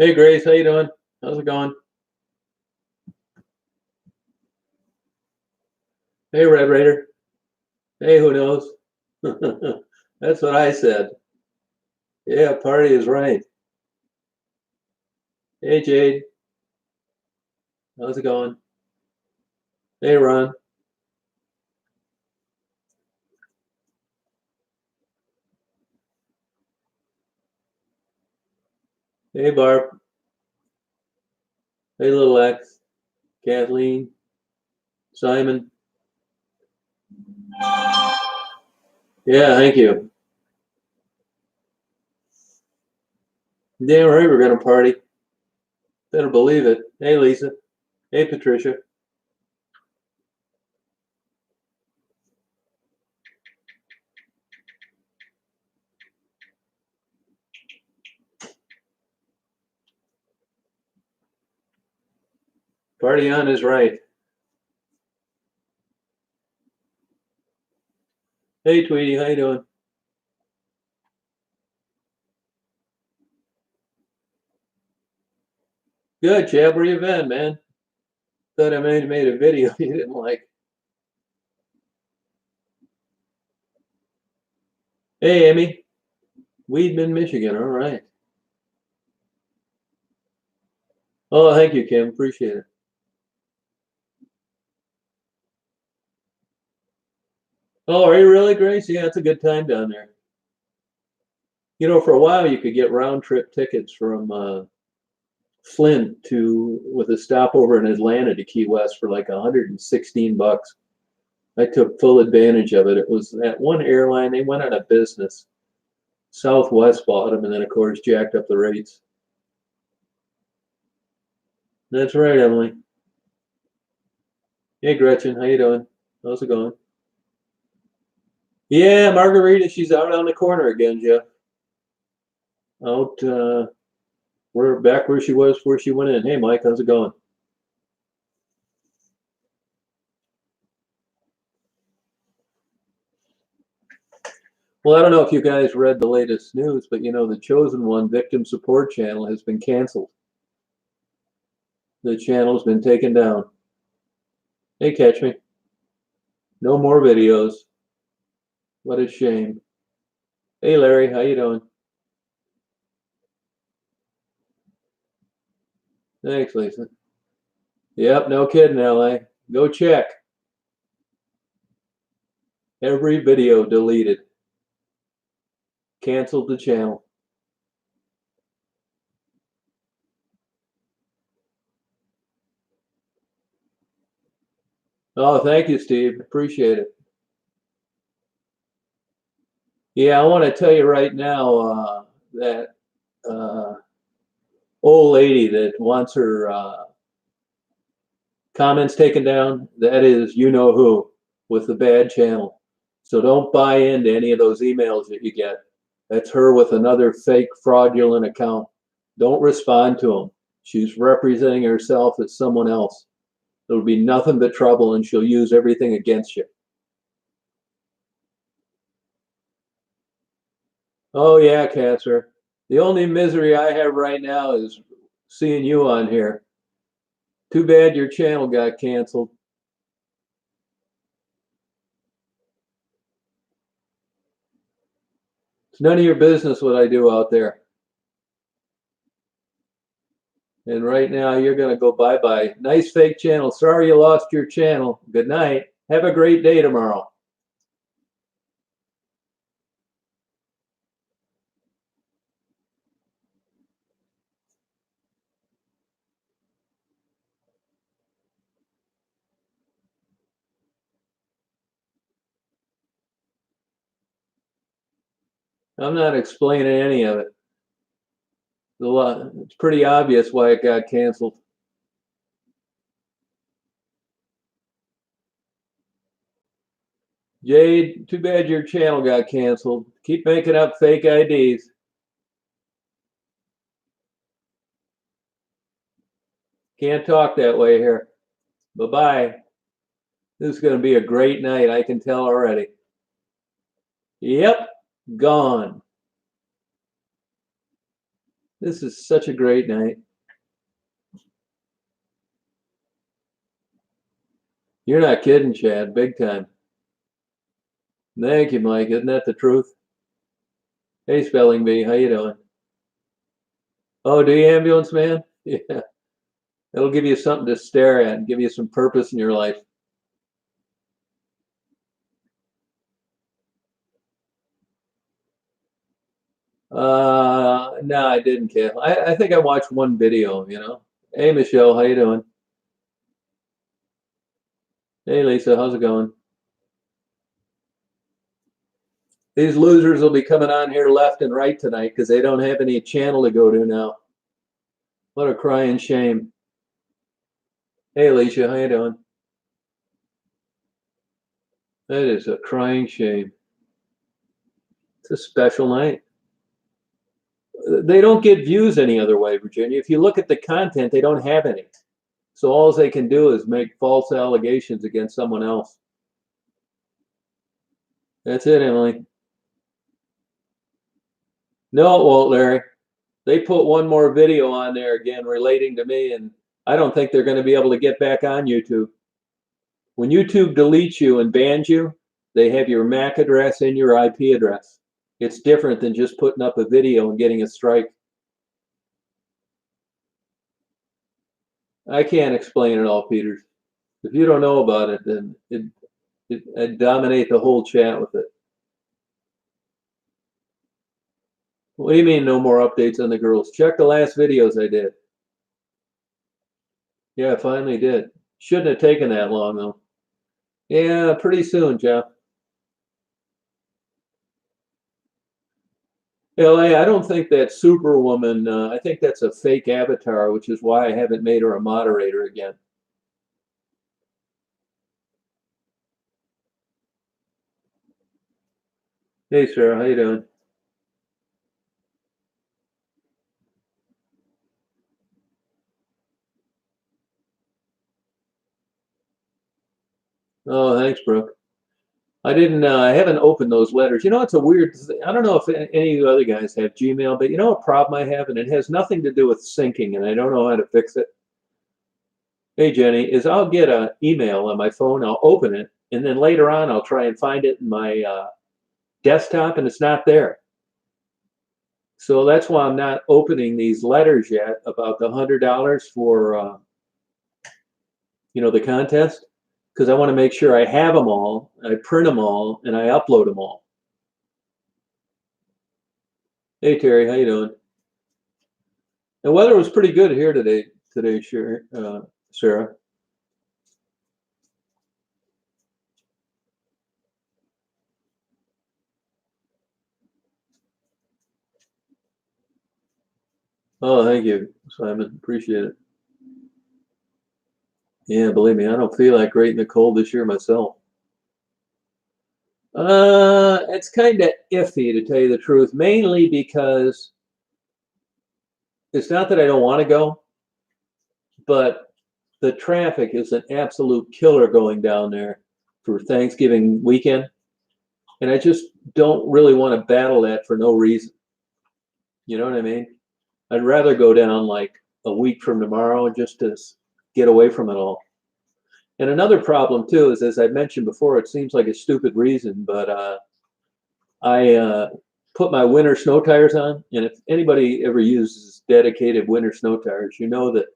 Hey Grace, how you doing? How's it going? Hey Red Raider. Hey, who knows? That's what I said. Yeah, party is right. Hey Jade, how's it going? Hey Ron. Hey Barb. Hey Little X. Kathleen. Simon. Yeah, thank you. Damn right we're gonna party. Better believe it. Hey Lisa. Hey Patricia. Party on is right. Hey Tweety, how you doing? Good, Chad. Where you been, man? Thought I made a video you didn't like. Hey Amy. Weedman, Michigan. All right. Oh, thank you, Kim. Appreciate it. Oh, are you really, Grace? Yeah, it's a good time down there. You know, for a while you could get round trip tickets from Flint to with a stopover in Atlanta to Key West for like 116 bucks. I took full advantage of it. It was that one airline, they went out of business. Southwest bought them and then of course jacked up the rates. That's right, Emily. Hey Gretchen, how you doing? How's it going? Yeah, Margarita, she's out on the corner again, Jeff. Out we're back where she was before she went in. Hey Mike, how's it going? Well, I don't know if you guys read the latest news, but you know, the Chosen One victim support channel has been canceled. The channel's been taken down. Hey, catch me. No more videos. What a shame. Hey, Larry, how you doing? Thanks, Lisa. Yep, no kidding, LA. Go check. Every video deleted. Canceled the channel. Oh, thank you, Steve. Appreciate it. Yeah, I want to tell you right now that uh, old lady that wants her comments taken down, that is you know who with the bad channel. So don't buy into any of those emails that you get. That's her with another fake fraudulent account. Don't respond to them. She's representing herself as someone else. There'll be nothing but trouble and she'll use everything against you. Oh yeah, Cancer. The only misery I have right now is seeing you on here. Too bad your channel got canceled. It's none of your business what I do out there. And right now you're going to go bye-bye. Nice fake channel. Sorry you lost your channel. Good night. Have a great day tomorrow. I'm not explaining any of it. It's pretty obvious why it got canceled. Jade, too bad your channel got canceled. Keep making up fake IDs. Can't talk that way here. Bye-bye. This is going to be a great night. I can tell already. Yep, gone. This is such a great night. You're not kidding, Chad. Big time. Thank you, Mike. Isn't that the truth? Hey, Spelling Bee. How you doing? Oh, do you, ambulance man? Yeah. It'll give you something to stare at and give you some purpose in your life. No, I didn't, Kale. I think I watched one video, you know. Hey, Michelle, how you doing? Hey, Lisa, how's it going? These losers will be coming on here left and right tonight because they don't have any channel to go to now. What a crying shame. Hey, Alicia, how you doing? That is a crying shame. It's a special night. They don't get views any other way, Virginia. If you look at the content, they don't have any. So all they can do is make false allegations against someone else. That's it, Emily. No, it won't, Larry. They put one more video on there again relating to me, and I don't think they're going to be able to get back on YouTube. When YouTube deletes you and bans you, they have your MAC address and your IP address. It's different than just putting up a video and getting a strike. I can't explain it all, Peters. If you don't know about it, then I'd dominate the whole chat with it. What do you mean no more updates on the girls? Check the last videos I did. Yeah, I finally did. Shouldn't have taken that long, though. Yeah, pretty soon, Jeff. LA, I don't think that Superwoman, I think that's a fake avatar, which is why I haven't made her a moderator again. Hey, Sarah, how you doing? Oh, thanks, Brooke. I didn't. I haven't opened those letters. You know, it's a weird. I don't know if any of you other guys have Gmail, but you know, a problem I have, and it has nothing to do with syncing, and I don't know how to fix it. Hey, Jenny, is I'll get an email on my phone, I'll open it, and then later on, I'll try and find it in my desktop, and it's not there. So that's why I'm not opening these letters yet about the $100 for the contest, because I want to make sure I have them all, I print them all, and I upload them all. Hey Terry, how you doing? The weather was pretty good here today, Sarah. Oh, thank you, Simon. Appreciate it. Yeah, believe me, I don't feel like great in the cold this year myself. It's kind of iffy to tell you the truth, mainly because it's not that I don't want to go, but the traffic is an absolute killer going down there for Thanksgiving weekend. And I just don't really want to battle that for no reason. You know what I mean? I'd rather go down like a week from tomorrow just to get away from it all. And another problem too is, as I mentioned before, it seems like a stupid reason, but I put my winter snow tires on, and if anybody ever uses dedicated winter snow tires, you know that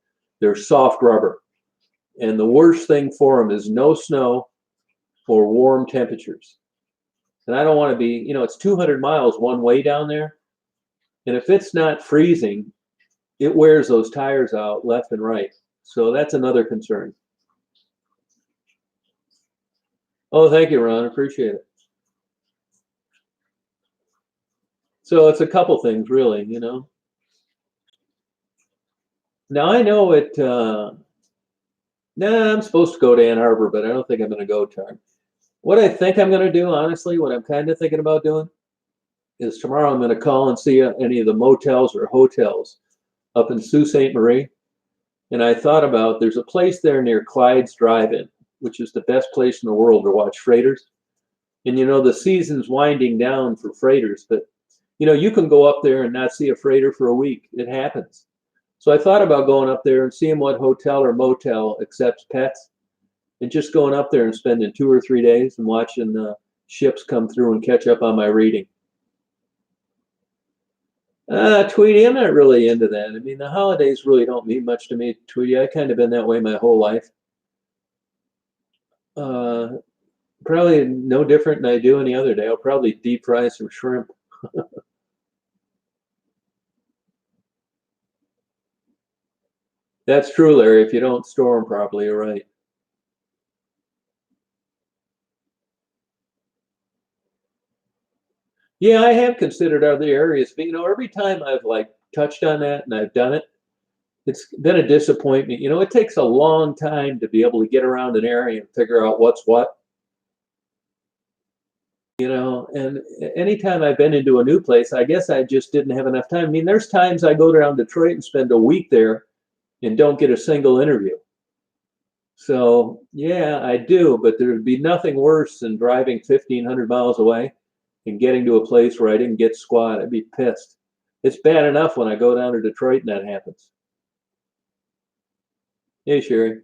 they're soft rubber. And the worst thing for them is no snow or warm temperatures. And I don't want to be, it's 200 miles one way down there. And if it's not freezing, it wears those tires out left and right. So that's another concern. Oh, thank you, Ron. Appreciate it. So it's a couple things, really, Now I know it. I'm supposed to go to Ann Arbor, but I don't think I'm going to go, Tar. What I think I'm going to do, honestly, what I'm kind of thinking about doing is tomorrow I'm going to call and see any of the motels or hotels up in Sault Ste. Marie. And I thought about, there's a place there near Clyde's Drive-In, which is the best place in the world to watch freighters. And the season's winding down for freighters, but You know, you can go up there and not see a freighter for a week. It happens. So I thought about going up there and seeing what hotel or motel accepts pets, and just going up there and spending 2 or 3 days and watching the ships come through and catch up on my reading. Tweety, I'm not really into that. I mean, the holidays really don't mean much to me, Tweety. I've kind of been that way my whole life. Uh, Probably no different than I do any other day. I'll probably deep fry some shrimp. That's true, Larry. If you don't store them properly, you're right. Yeah, I have considered other areas, but you know, every time I've like touched on that and I've done it, it's been a disappointment. You know, it takes a long time to be able to get around an area and figure out what's what. You know, and anytime I've been into a new place, I guess I just didn't have enough time. I mean, there's times I go down Detroit and spend a week there and don't get a single interview. So yeah, I do, but there would be nothing worse than driving 1,500 miles away and getting to a place where I didn't get squat. I'd be pissed. It's bad enough when I go down to Detroit and that happens. Hey, Sherry.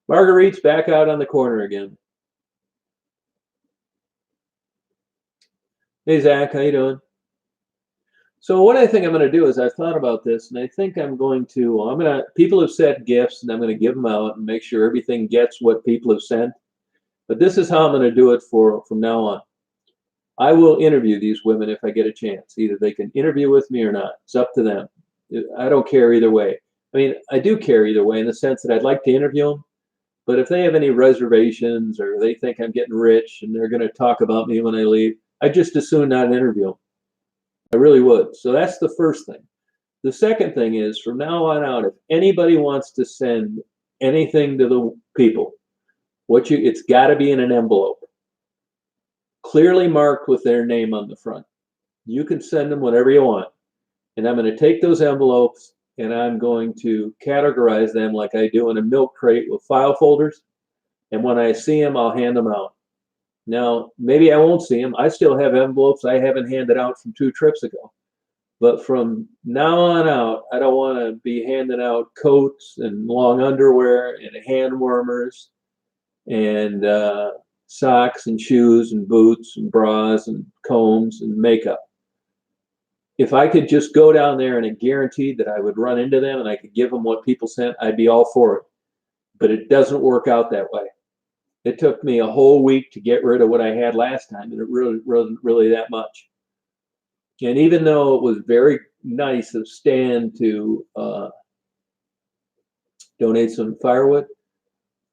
Marguerite's back out on the corner again. Hey, Zach, how you doing? So what I think I'm going to do is I've thought about this, and I think people have sent gifts, and I'm going to give them out and make sure everything gets what people have sent. But this is how I'm going to do it from now on. I will interview these women if I get a chance. Either they can interview with me or not. It's up to them. I don't care either way. I mean, I do care either way in the sense that I'd like to interview them, but if they have any reservations or they think I'm getting rich and they're going to talk about me when I leave, I just as soon not interview them. I really would. So that's the first thing. The second thing is from now on out, if anybody wants to send anything to the people, it's got to be in an envelope, clearly marked with their name on the front. You can send them whatever you want. And I'm going to take those envelopes and I'm going to categorize them like I do in a milk crate with file folders. And when I see them, I'll hand them out. Now, maybe I won't see them. I still have envelopes I haven't handed out from 2 trips ago. But from now on out, I don't want to be handing out coats and long underwear and hand warmers and socks and shoes and boots and bras and combs and makeup. If I could just go down there and it guaranteed that I would run into them and I could give them what people sent, I'd be all for it. But it doesn't work out that way. It took me a whole week to get rid of what I had last time, and it really wasn't really that much. And even though it was very nice of Stan to donate some firewood,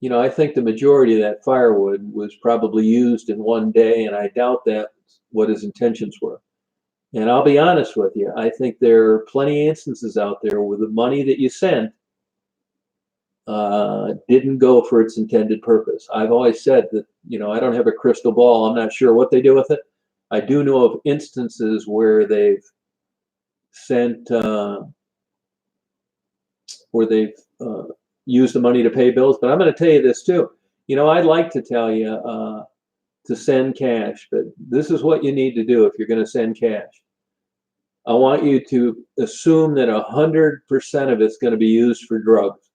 you know, I think the majority of that firewood was probably used in one day, and I doubt that's what his intentions were. And I'll be honest with you, I think there are plenty of instances out there where the money that you sent didn't go for its intended purpose. I've always said that, you know, I don't have a crystal ball. I'm not sure what they do with it. I do know of instances where they've sent, where they've used the money to pay bills. But I'm going to tell you this too. You know, I'd like to tell you to send cash, but this is what you need to do if you're going to send cash. I want you to assume that 100% of it's going to be used for drugs.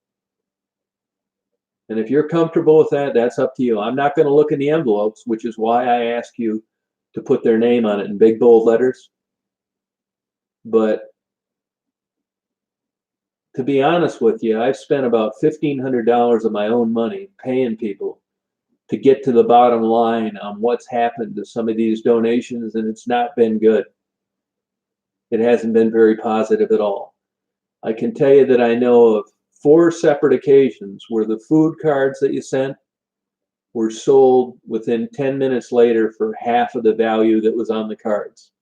And if you're comfortable with that, that's up to you. I'm not going to look in the envelopes, which is why I ask you to put their name on it in big bold letters. But to be honest with you, I've spent about $1,500 of my own money paying people to get to the bottom line on what's happened to some of these donations, and it's not been good. It hasn't been very positive at all. I can tell you that I know of 4 separate occasions where the food cards that you sent were sold within 10 minutes later for half of the value that was on the cards.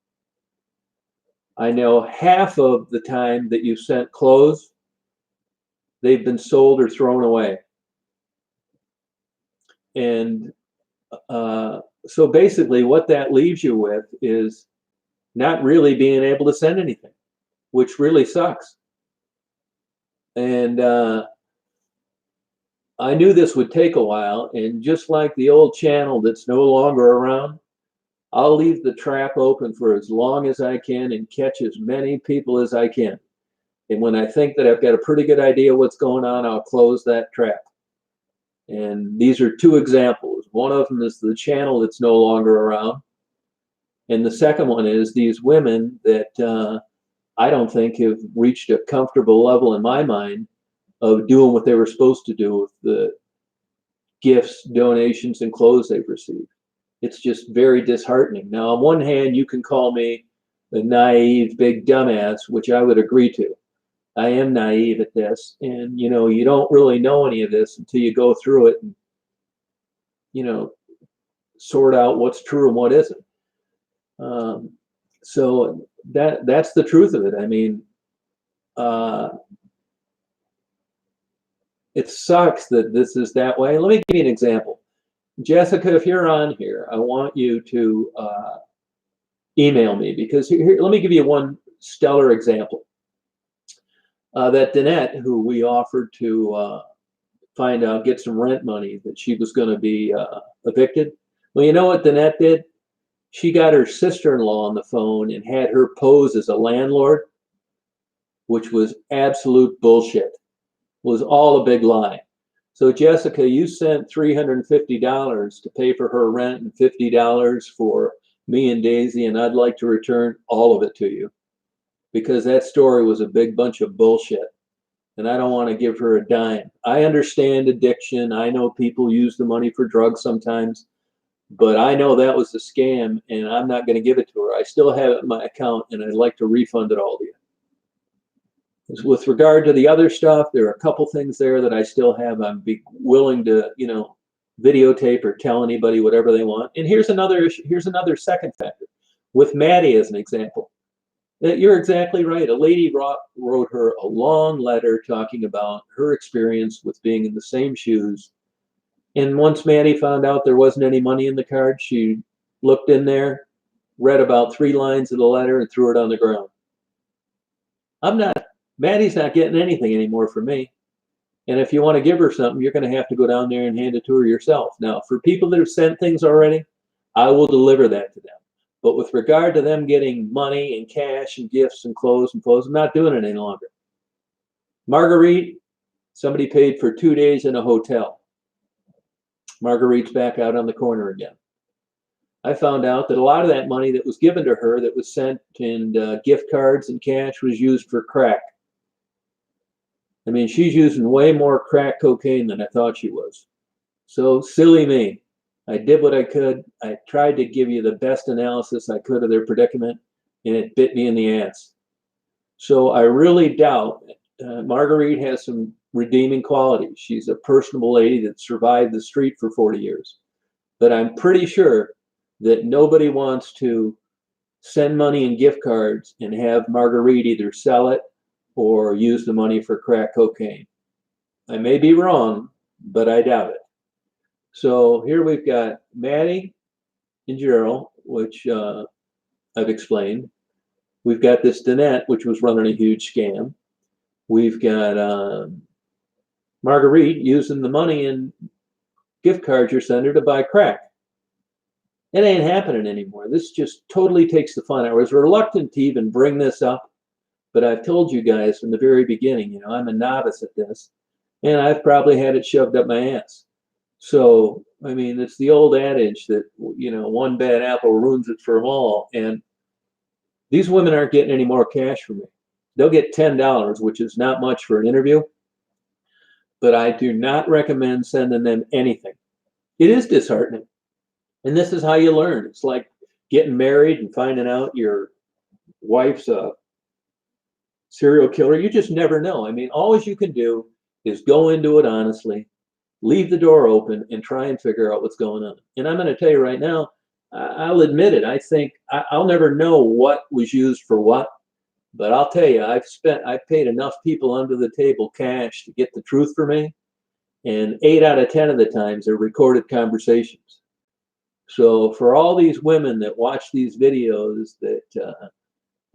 I know half of the time that you sent clothes, they've been sold or thrown away. And so basically what that leaves you with is not really being able to send anything, which really sucks. And I knew this would take a while, and just like the old channel that's no longer around, I'll leave the trap open for as long as I can and catch as many people as I can. And when I think that I've got a pretty good idea what's going on, I'll close that trap. And these are two examples. One of them is the channel that's no longer around. And the second one is these women that I don't think have reached a comfortable level in my mind of doing what they were supposed to do with the gifts, donations, and clothes they've received. It's just very disheartening. Now, on one hand, you can call me a naive, big dumbass, which I would agree to. I am naive at this, and you don't really know any of this until you go through it and sort out what's true and what isn't. So that's the truth of it. I mean, it sucks that this is that way. Let me give you an example. Jessica, if you're on here, I want you to email me, because here, let me give you one stellar example. That Danette, who we offered to get some rent money, that she was going to be evicted. Well, you know what Danette did? She got her sister-in-law on the phone and had her pose as a landlord, which was absolute bullshit. It was all a big lie. So Jessica, you sent $350 to pay for her rent and $50 for me and Daisy, and I'd like to return all of it to you, because that story was a big bunch of bullshit, and I don't want to give her a dime. I understand addiction. I know people use the money for drugs sometimes, but I know that was a scam, and I'm not going to give it to her. I still have it in my account, and I'd like to refund it all to you. With regard to the other stuff, there are a couple things there that I still have. I'd be willing to, videotape or tell anybody whatever they want. And here's another issue. Here's another second factor. With Maddie as an example, you're exactly right. A lady wrote her a long letter talking about her experience with being in the same shoes. And once Maddie found out there wasn't any money in the card, she looked in there, read about 3 lines of the letter, and threw it on the ground. Maddie's not getting anything anymore from me. And if you want to give her something, you're going to have to go down there and hand it to her yourself. Now, for people that have sent things already, I will deliver that to them. But with regard to them getting money and cash and gifts and clothes, I'm not doing it any longer. Marguerite, somebody paid for 2 days in a hotel. Marguerite's back out on the corner again. I found out that a lot of that money that was given to her, that was sent in gift cards and cash, was used for crack. I mean, she's using way more crack cocaine than I thought she was. So silly me. I did what I could. I tried to give you the best analysis I could of their predicament, and it bit me in the ass. So I really doubt Marguerite has some redeeming qualities. She's a personable lady that survived the street for 40 years. But I'm pretty sure that nobody wants to send money in gift cards and have Marguerite either sell it or use the money for crack cocaine. I may be wrong, but I doubt it. So here we've got Maddie and Gerald, which I've explained. We've got this Danette, which was running a huge scam. We've got Marguerite using the money in gift cards you're sending her to buy crack. It ain't happening anymore. This just totally takes the fun. I was reluctant to even bring this up, but I've told you guys from the very beginning, I'm a novice at this, and I've probably had it shoved up my ass. So, I mean, it's the old adage that, one bad apple ruins it for them all. And these women aren't getting any more cash from me. They'll get $10, which is not much for an interview, but I do not recommend sending them anything. It is disheartening. And this is how you learn. It's like getting married and finding out your wife's a serial killer. You just never know. I mean, all you can do is go into it honestly, leave the door open, and try and figure out what's going on. And I'm going to tell you right now, I'll admit it. I think I'll never know what was used for what, but I'll tell you, I've paid enough people under the table cash to get the truth for me. And 8 out of 10 of the times they're recorded conversations. So for all these women that watch these videos that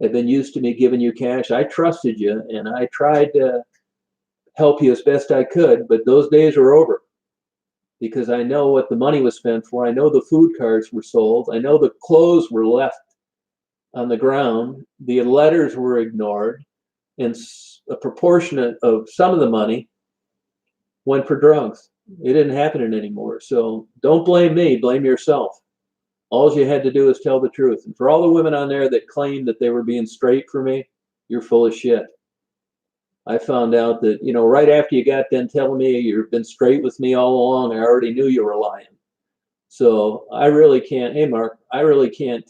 have been used to me giving you cash, I trusted you and I tried to help you as best I could, but those days are over. because I know what the money was spent for. I know the food cards were sold. I know the clothes were left on the ground. The letters were ignored, and a proportionate of some of the money went for drugs. It didn't happen anymore. So don't blame me, blame yourself. All you had to do is tell the truth. And for all the women on there that claimed that they were being straight for me, you're full of shit. I found out that, right after you got done telling me you've been straight with me all along, I already knew you were lying. So I really can't, hey Mark, I really can't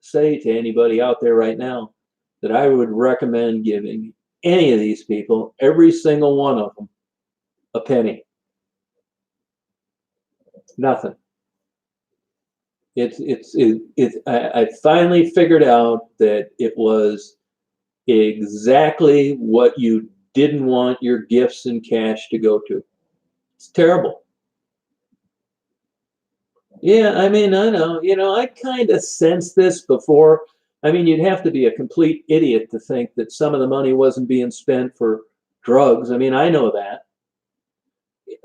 say to anybody out there right now that I would recommend giving any of these people, every single one of them, a penny. Nothing. I finally figured out that it was exactly what you didn't want your gifts and cash to go to. It's terrible. Yeah, I mean, I know, I kind of sensed this before. I mean, you'd have to be a complete idiot to think that some of the money wasn't being spent for drugs. I mean, I know that.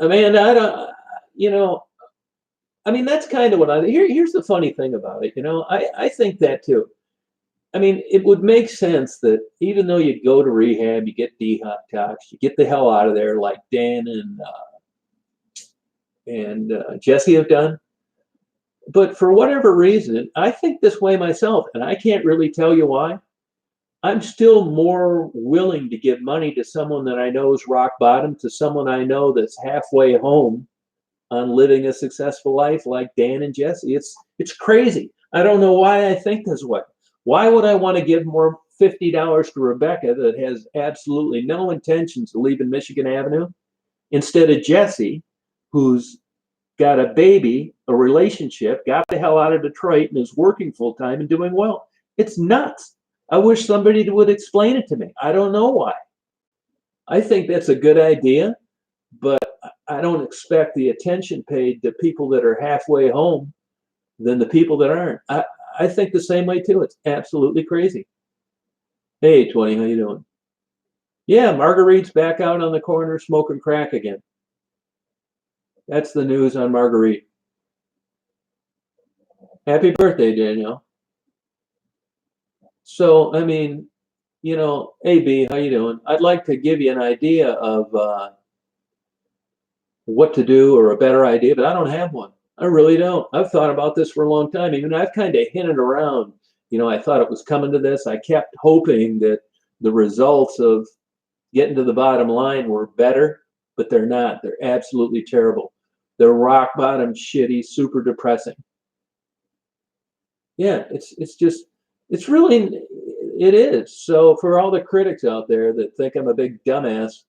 I mean, I don't, I mean, that's kind of what here's the funny thing about it. I think that too. I mean, it would make sense that even though you go to rehab, you get detox, you get the hell out of there, like Dan and Jesse have done. But for whatever reason, I think this way myself, and I can't really tell you why. I'm still more willing to give money to someone that I know is rock bottom, to someone I know that's halfway home on living a successful life, like Dan and Jesse. It's crazy. I don't know why I think this way. Why would I want to give more $50 to Rebecca that has absolutely no intentions of leaving Michigan Avenue instead of Jesse, who's got a baby, a relationship, got the hell out of Detroit, and is working full time and doing well? It's nuts. I wish somebody would explain it to me. I don't know why. I think that's a good idea, but I don't expect the attention paid to people that are halfway home than the people that aren't. I think the same way too. It's absolutely crazy. Hey, 20, how you doing? Yeah, Marguerite's back out on the corner smoking crack again. That's the news on Marguerite. Happy birthday, Danielle. So, I mean, AB, how you doing? I'd like to give you an idea of what to do, or a better idea, but I don't have one. I really don't. I've thought about this for a long time. Even I've kind of hinted around. I thought it was coming to this. I kept hoping that the results of getting to the bottom line were better, but they're not. They're absolutely terrible. They're rock bottom, shitty, super depressing. Yeah, it's really, it is. So for all the critics out there that think I'm a big dumbass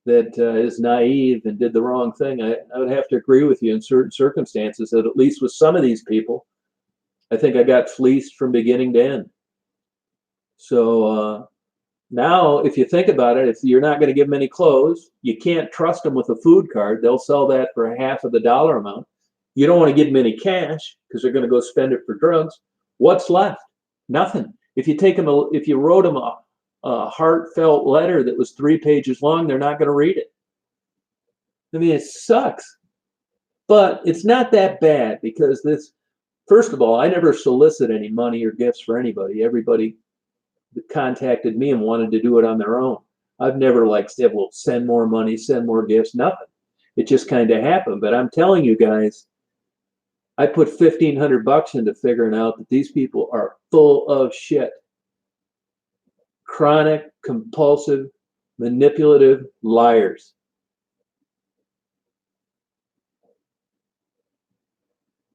that is naive and did the wrong thing, I would have to agree with you in certain circumstances that at least with some of these people, I think I got fleeced from beginning to end. So now, if you think about it, if you're not going to give them any clothes, you can't trust them with a food card. They'll sell that for half of the dollar amount. You don't want to give them any cash because they're going to go spend it for drugs. What's left? Nothing. If you wrote them a heartfelt letter that was 3 pages long, they're not going to read it. I mean, it sucks, but it's not that bad because first of all, I never solicit any money or gifts for anybody. Everybody contacted me and wanted to do it on their own. I've never said, well, send more money, send more gifts, nothing. It just kind of happened. But I'm telling you guys, I put $1,500 into figuring out that these people are full of shit. Chronic, compulsive, manipulative liars.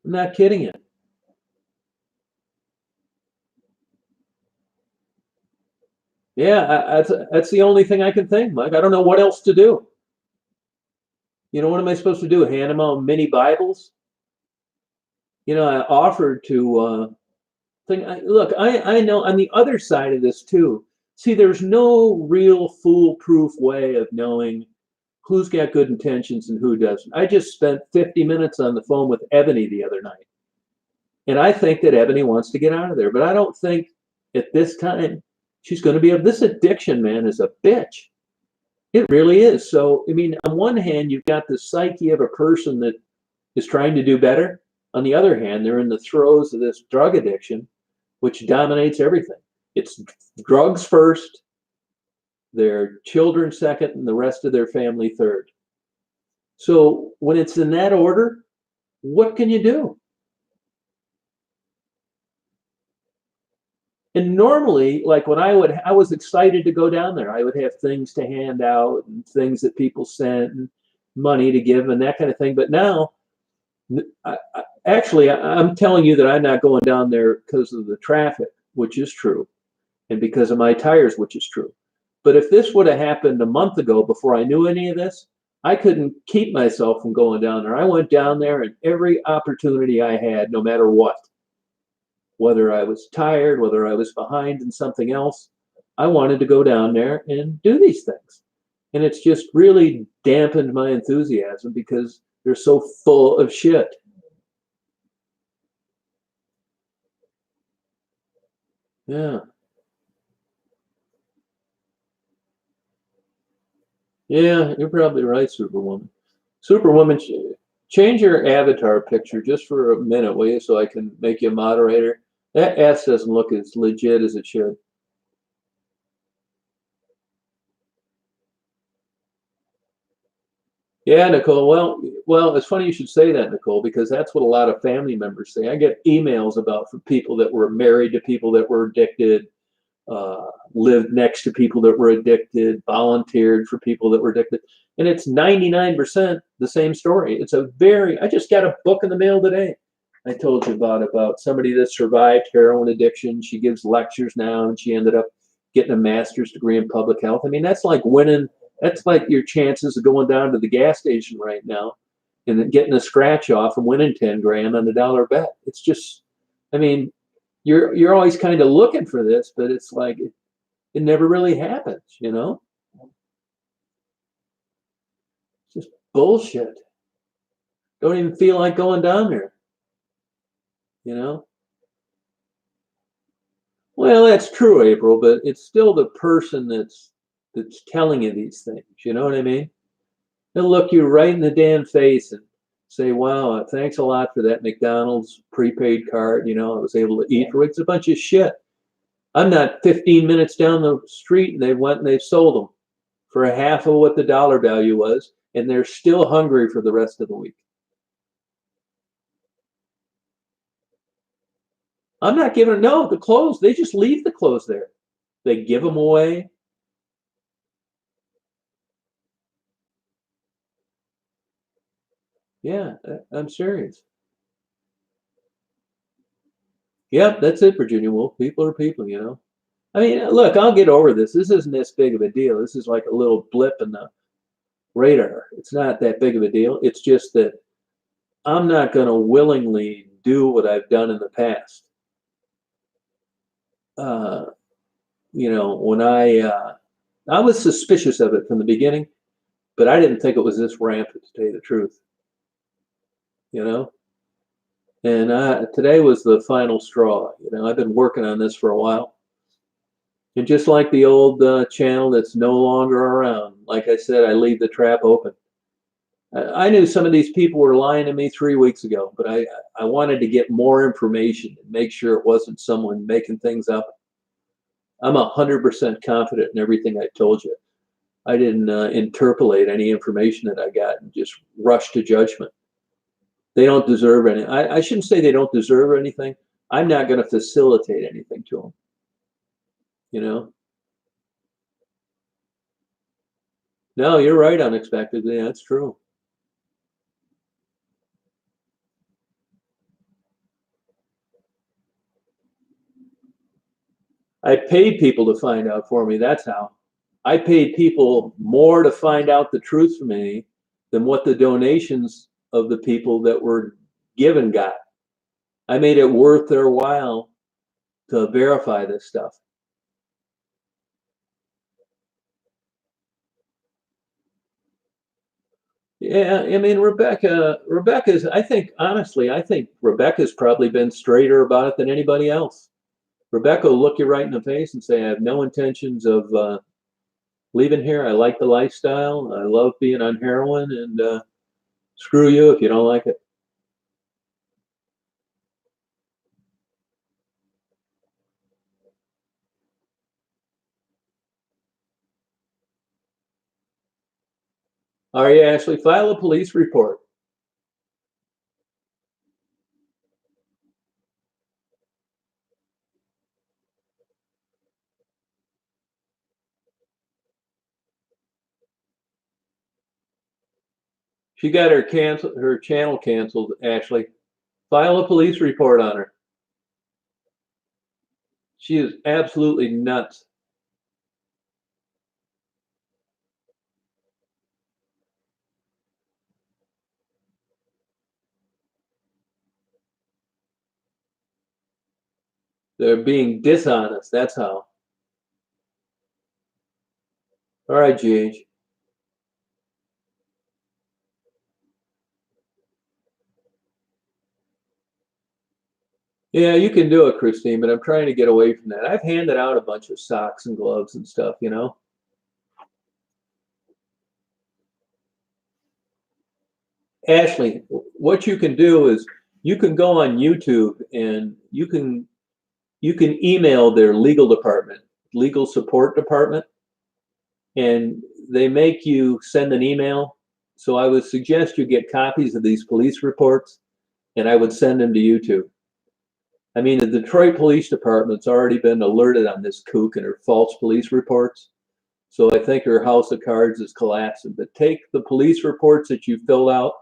I'm not kidding you. Yeah, that's the only thing I can think, Mike. I don't know what else to do. What am I supposed to do? Hand them out mini Bibles? I offered to look, I know on the other side of this too. See, there's no real foolproof way of knowing who's got good intentions and who doesn't. I just spent 50 minutes on the phone with Ebony the other night. And I think that Ebony wants to get out of there, but I don't think at this time she's going to be able. This addiction, man, is a bitch. It really is. So, I mean, on one hand, you've got the psyche of a person that is trying to do better. On the other hand, they're in the throes of this drug addiction, which dominates everything. It's drugs first, their children second, and the rest of their family third. So when it's in that order, what can you do? And normally, like when I was excited to go down there. I would have things to hand out and things that people sent and money to give and that kind of thing. But now, actually, I'm telling you that I'm not going down there because of the traffic, which is true, and because of my tires, which is true. But if this would have happened a month ago before I knew any of this, I couldn't keep myself from going down there. I went down there and every opportunity I had, no matter what, whether I was tired, whether I was behind in something else, I wanted to go down there and do these things. And it's just really dampened my enthusiasm because they're so full of shit. Yeah. Yeah, you're probably right, Superwoman. Superwoman, change your avatar picture just for a minute, will you, so I can make you a moderator? That ass doesn't look as legit as it should. Yeah, Nicole. Well, it's funny you should say that, Nicole, because that's what a lot of family members say. I get emails about from people that were married to people that were addicted, lived next to people that were addicted, volunteered for people that were addicted, and it's 99% the same story. I just got a book in the mail today. I told you about somebody that survived heroin addiction. She gives lectures now, and she ended up getting a master's degree in public health. I mean, that's like winning. That's like your chances of going down to the gas station right now and then getting a scratch off and winning 10 grand on the dollar bet. It's just, I mean, you're always kind of looking for this, but it's like it never really happens, you know? It's just bullshit. Don't even feel like going down there, you know? Well, that's true, April, but it's still the person that's telling you these things. You know what I mean? They'll look you right in the damn face and say, "Wow, thanks a lot for that McDonald's prepaid card. You know, I was able to eat for it." It's a bunch of shit. I'm not 15 minutes down the street and they went and they sold them for a half of what the dollar value was, and they're still hungry for the rest of the week. I'm not giving no the clothes. They just leave the clothes there. They give them away. Yeah, I'm serious. Yep, that's it, Virginia Woolf. People are people, you know. I mean, look, I'll get over this. This isn't this big of a deal. This is like a little blip in the radar. It's not that big of a deal. It's just that I'm not going to willingly do what I've done in the past. Uh, when I was suspicious of it from the beginning, but I didn't think it was this rampant, to tell you the truth. You know, and today was the final straw. You know, I've been working on this for a while. And just like the old channel that's no longer around, like I said, I leave the trap open. I knew some of these people were lying to me 3 weeks ago, but I wanted to get more information and make sure it wasn't someone making things up. I'm 100% confident in everything I told you. I didn't interpolate any information that I got and just rush to judgment. They don't deserve any. I shouldn't say they don't deserve anything. I'm not going to facilitate anything to them. You know? No, you're right. Unexpectedly, that's true. I paid people to find out for me. That's how. I paid people more to find out the truth from me than what the donations of the people that were given got. I made it worth their while to verify this stuff. Yeah, I mean, Rebecca's, I think, honestly, I think Rebecca's probably been straighter about it than anybody else. Rebecca will look you right in the face and say, I have no intentions of leaving here. I like the lifestyle. I love being on heroin, and screw you if you don't like it. All right, Ashley, file a police report. She got her channel canceled, Ashley. File a police report on her. She is absolutely nuts. They're being dishonest. That's how. All right, GH. Yeah, you can do it, Christine, but I'm trying to get away from that. I've handed out a bunch of socks and gloves and stuff, you know. Ashley, what you can do is you can go on YouTube and you can email their legal department, legal support department, and they make you send an email. So I would suggest you get copies of these police reports and I would send them to YouTube. I mean, the Detroit Police Department's already been alerted on this kook and her false police reports. So I think her house of cards is collapsing. But take the police reports that you filled out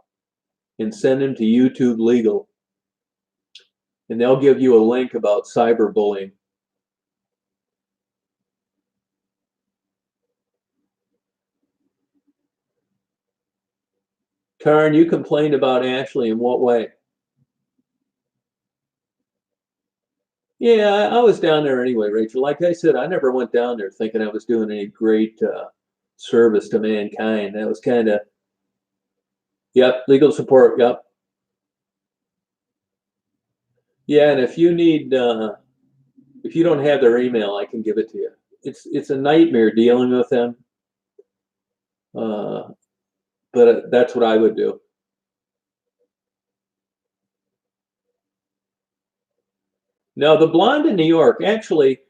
and send them to YouTube Legal. And they'll give you a link about cyberbullying. Taryn, you complained about Ashley in what way? Yeah, I was down there anyway, Rachel. Like I said, I never went down there thinking I was doing any great service to mankind. That was kind of, yep, legal support, yep. Yeah, and if you don't have their email, I can give it to you. It's a nightmare dealing with them, uh, but that's what I would do. Now, the blonde in New York, actually,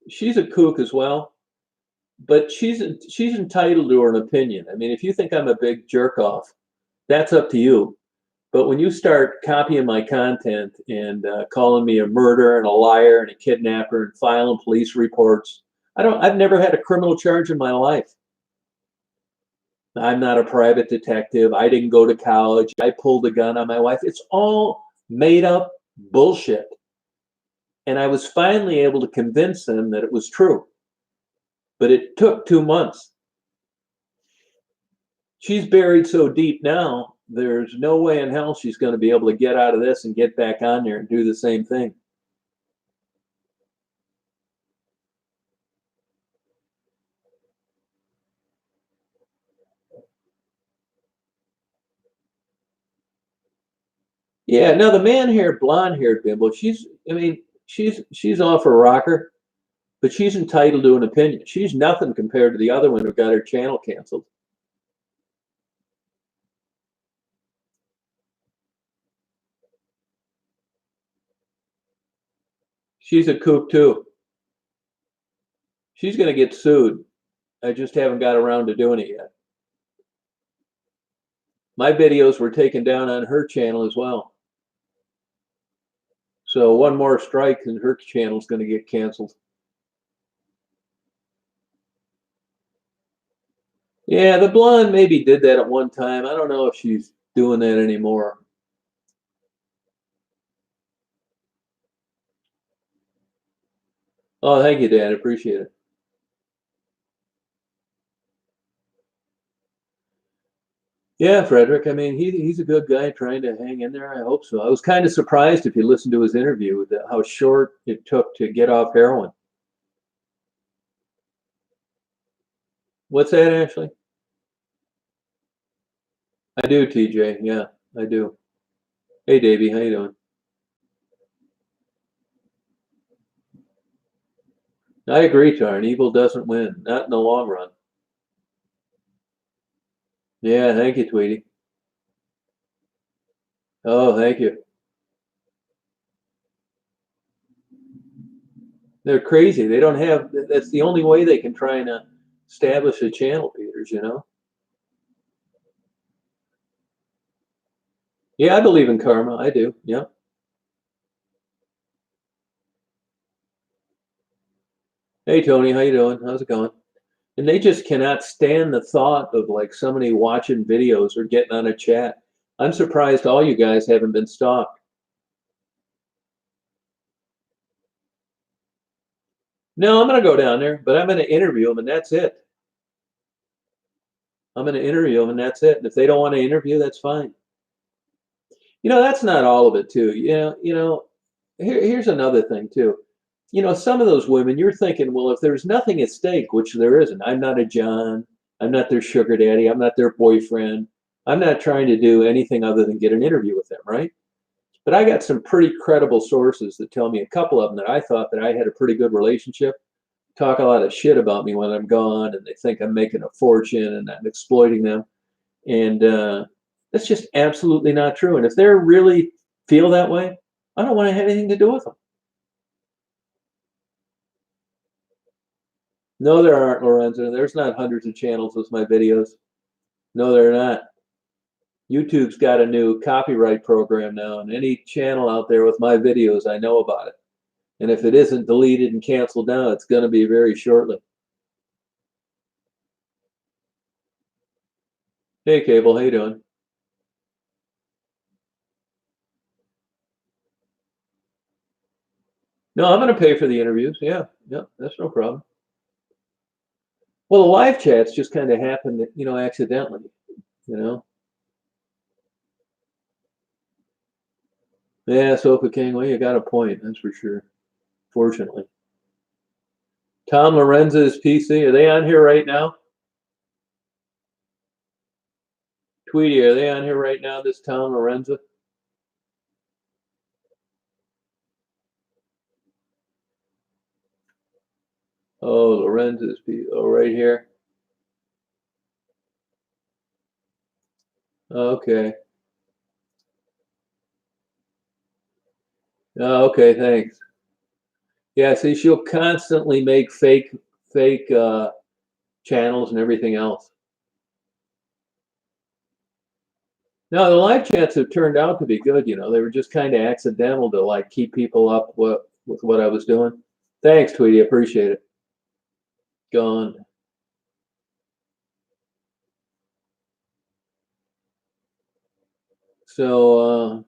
she's a kook as well, but she's entitled to her opinion. I mean, if you think I'm a big jerk off, that's up to you. But when you start copying my content and calling me a murderer and a liar and a kidnapper and filing police reports, I've never had a criminal charge in my life. I'm not a private detective. I didn't go to college. I pulled a gun on my wife. It's all made up bullshit. And I was finally able to convince them that it was true. But it took 2 months. She's buried so deep now, there's no way in hell she's going to be able to get out of this and get back on there and do the same thing. Yeah, now the man-haired, blonde-haired bimbo, I mean, she's off her rocker, but she's entitled to an opinion. She's nothing compared to the other one who got her channel canceled. She's a kook too. She's going to get sued. I just haven't got around to doing it yet. My videos were taken down on her channel as well. So one more strike and her channel's going to get canceled. Yeah, the blonde maybe did that at one time. I don't know if she's doing that anymore. Oh, thank you, Dan. Appreciate it. Yeah, Frederick. I mean, he's a good guy trying to hang in there. I hope so. I was kind of surprised if you listened to his interview with how short it took to get off heroin. What's that, Ashley? I do, TJ. Yeah, I do. Hey, Davey, how you doing? I agree, Tarn. Evil doesn't win, not in the long run. Yeah, thank you, Tweety. Oh, thank you. They're crazy. They don't have. That's the only way they can try and establish a channel, Peters. You know. Yeah, I believe in karma. I do. Yeah. Hey Tony, how you doing? How's it going? And they just cannot stand the thought of like somebody watching videos or getting on a chat. I'm surprised all you guys haven't been stalked. No, I'm gonna go down there, but I'm gonna interview them and that's it. I'm gonna interview them and that's it. And if they don't want to interview, that's fine. That's not all of it too. Here's another thing too. Some of those women, you're thinking, well, if there's nothing at stake, which there isn't, I'm not a John, I'm not their sugar daddy, I'm not their boyfriend, I'm not trying to do anything other than get an interview with them, right? But I got some pretty credible sources that tell me, a couple of them, that I thought that I had a pretty good relationship, talk a lot of shit about me when I'm gone, and they think I'm making a fortune and I'm exploiting them. And that's just absolutely not true. And if they really feel that way, I don't want to have anything to do with them. No, there aren't, Lorenzo. There's not hundreds of channels with my videos. No, there are not. YouTube's got a new copyright program now, and any channel out there with my videos, I know about it. And if it isn't deleted and canceled now, it's going to be very shortly. Hey, Cable, how you doing? No, I'm going to pay for the interviews. Yeah, yeah, that's no problem. Well, the live chats just kind of happened, accidentally, you know. Yeah, Sofa King, well, you got a point, that's for sure. Fortunately. Tom Lorenza's PC, are they on here right now? Tweety, are they on here right now, this Tom Lorenza? Oh, Lorenza's PC, oh, right here. Okay. Oh, okay, thanks. Yeah, see, she'll constantly make fake channels and everything else. No, the live chats have turned out to be good. They were just kind of accidental to like keep people up with what I was doing. Thanks, Tweety. Appreciate it. Gone. So,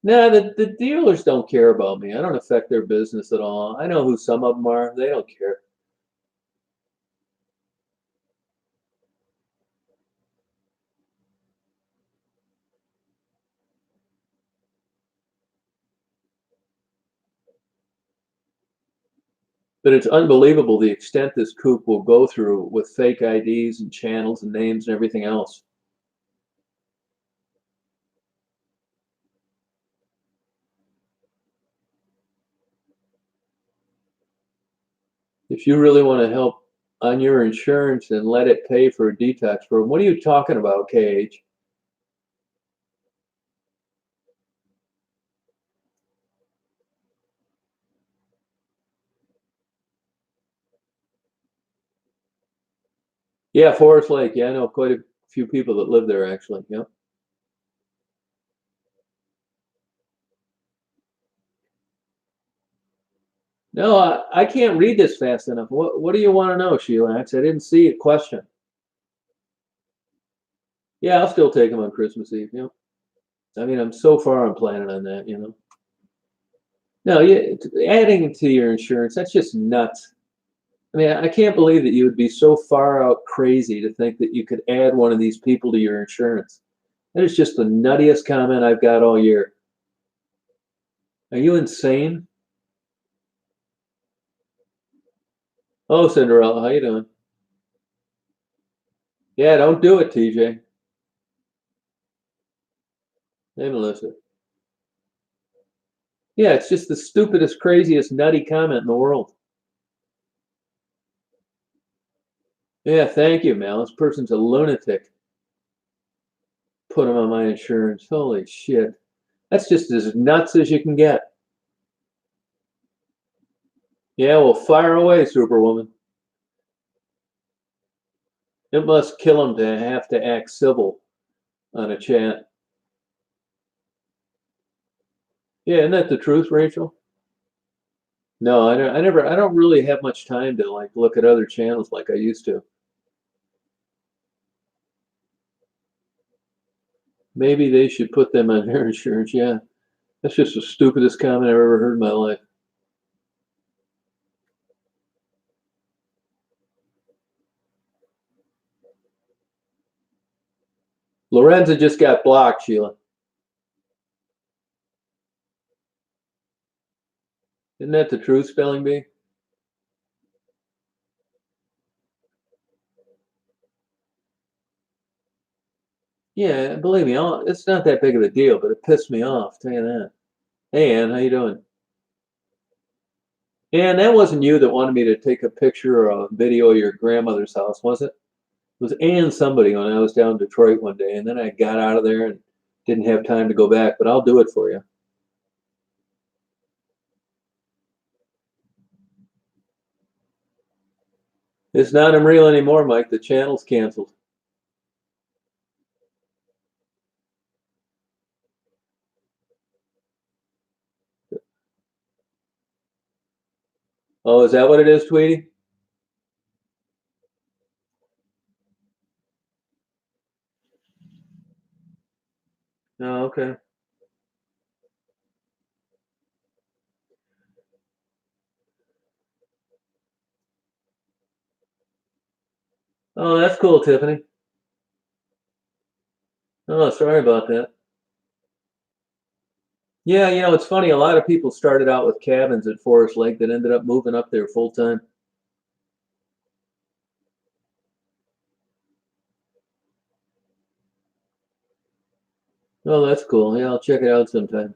nah, the dealers don't care about me. I don't affect their business at all. I know who some of them are. They don't care. But it's unbelievable the extent this kook will go through with fake IDs and channels and names and everything else. If you really want to help on your insurance and let it pay for a detox program, what are you talking about, KH? Yeah, Forest Lake. Yeah, I know quite a few people that live there actually. Yeah. No, I can't read this fast enough. What do you want to know, Sheila? I didn't see a question. Yeah, I'll still take them on Christmas Eve. Yeah. I mean, I'm so far I'm planning on that. No, yeah, adding to your insurance, that's just nuts. I mean, I can't believe that you would be so far out crazy to think that you could add one of these people to your insurance. That is just the nuttiest comment I've got all year. Are you insane? Oh, Cinderella, how you doing? Yeah, don't do it, TJ. Hey, Melissa. Yeah, it's just the stupidest, craziest, nutty comment in the world. Yeah, thank you, Mal. This person's a lunatic. Put him on my insurance. Holy shit. That's just as nuts as you can get. Yeah, well, fire away, Superwoman. It must kill him to have to act civil. on a chat. Yeah, isn't that the truth, Rachel? No, I don't really have much time to like look at other channels like I used to. Maybe they should put them on their insurance. Yeah, that's just the stupidest comment I've ever heard in my life. Lorenza just got blocked, Sheila. Isn't that the truth, spelling bee? Yeah, believe me, it's not that big of a deal, but it pissed me off, tell you that. Hey, Ann, how you doing? Ann, that wasn't you that wanted me to take a picture or a video of your grandmother's house, was it? It was Ann somebody when I was down in Detroit one day, and then I got out of there and didn't have time to go back, but I'll do it for you. It's not Unreal anymore, Mike. The channel's canceled. Oh, is that what it is, Tweety? Oh, okay. Oh, that's cool, Tiffany. Oh, sorry about that. Yeah, it's funny. A lot of people started out with cabins at Forest Lake that ended up moving up there full time. Oh, that's cool. Yeah, I'll check it out sometime.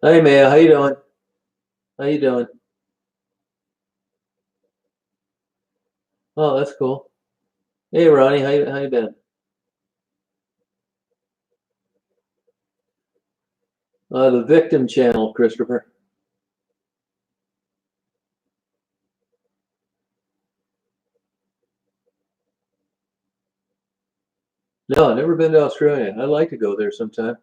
Hey, Maya, how you doing? How you doing? Oh, that's cool. Hey, Ronnie, how you been? The Victim Channel, Christopher. No, I've never been to Australia. I'd like to go there sometime.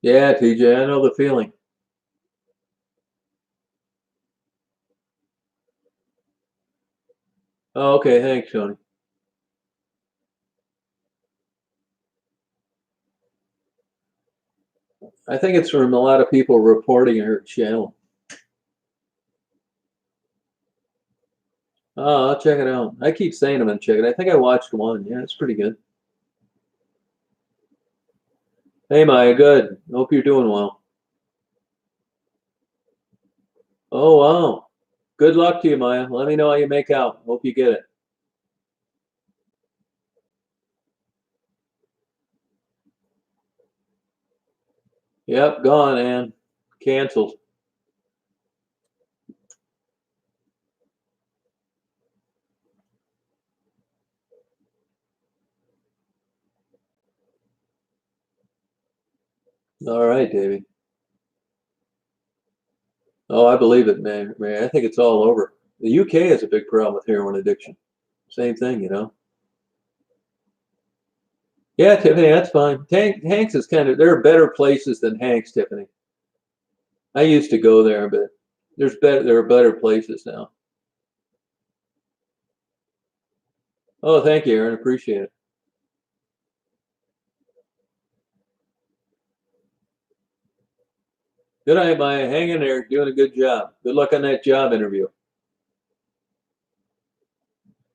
Yeah, TJ, I know the feeling. Oh, okay, thanks, Tony. I think it's from a lot of people reporting her channel. Oh, I'll check it out. I keep saying I'm gonna check it. I think I watched one. Yeah, it's pretty good. Hey, Maya, good. Hope you're doing well. Oh, wow. Good luck to you, Maya. Let me know how you make out. Hope you get it. Yep, gone, Ann. Canceled. All right, Davey. Oh, I believe it, man. I think it's all over. The UK has a big problem with heroin addiction. Same thing. Yeah, Tiffany, that's fine. Hanks is there are better places than Hanks, Tiffany. I used to go there, but there are better places now. Oh, thank you, Aaron. Appreciate it. Good night, Maya. Hang in there. Doing a good job. Good luck on that job interview.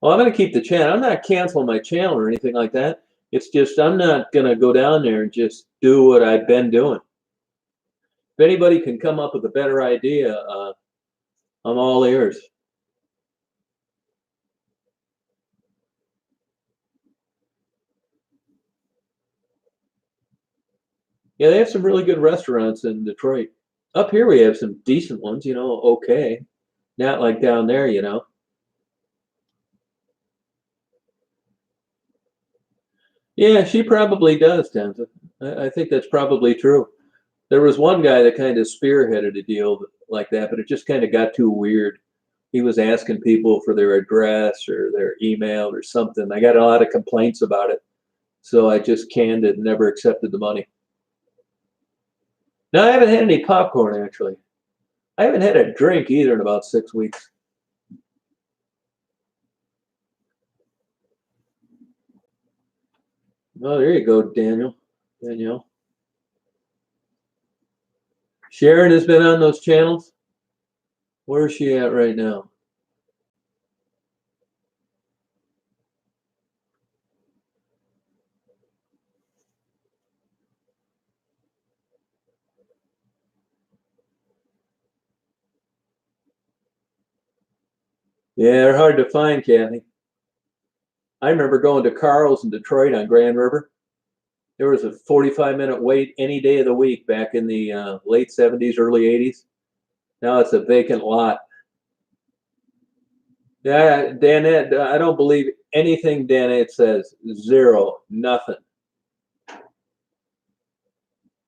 Well, I'm going to keep the channel. I'm not canceling my channel or anything like that. It's just I'm not going to go down there and just do what I've been doing. If anybody can come up with a better idea, I'm all ears. Yeah, they have some really good restaurants in Detroit. Up here we have some decent ones, okay. Not like down there. Yeah, she probably does, Townsend. I think that's probably true. There was one guy that kind of spearheaded a deal like that, but it just kind of got too weird. He was asking people for their address or their email or something. I got a lot of complaints about it, so I just canned it and never accepted the money. No, I haven't had any popcorn actually. I haven't had a drink either in about 6 weeks. Oh, there you go, Danielle. Sharon has been on those channels. Where is she at right now? Yeah, they're hard to find, Kathy. I remember going to Carl's in Detroit on Grand River. There was a 45-minute wait any day of the week back in the late 70s, early 80s. Now it's a vacant lot. Yeah, Danette, I don't believe anything Danette says. Zero, nothing.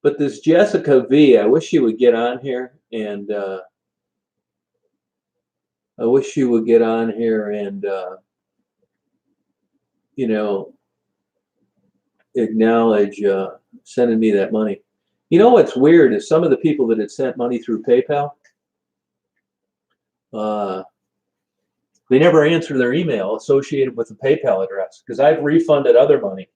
But this Jessica V, I wish she would get on here and I wish she would get on here and you know, acknowledge sending me that money. You know what's weird is some of the people that had sent money through PayPal, uh, they never answer their email associated with the PayPal address because I've refunded other money.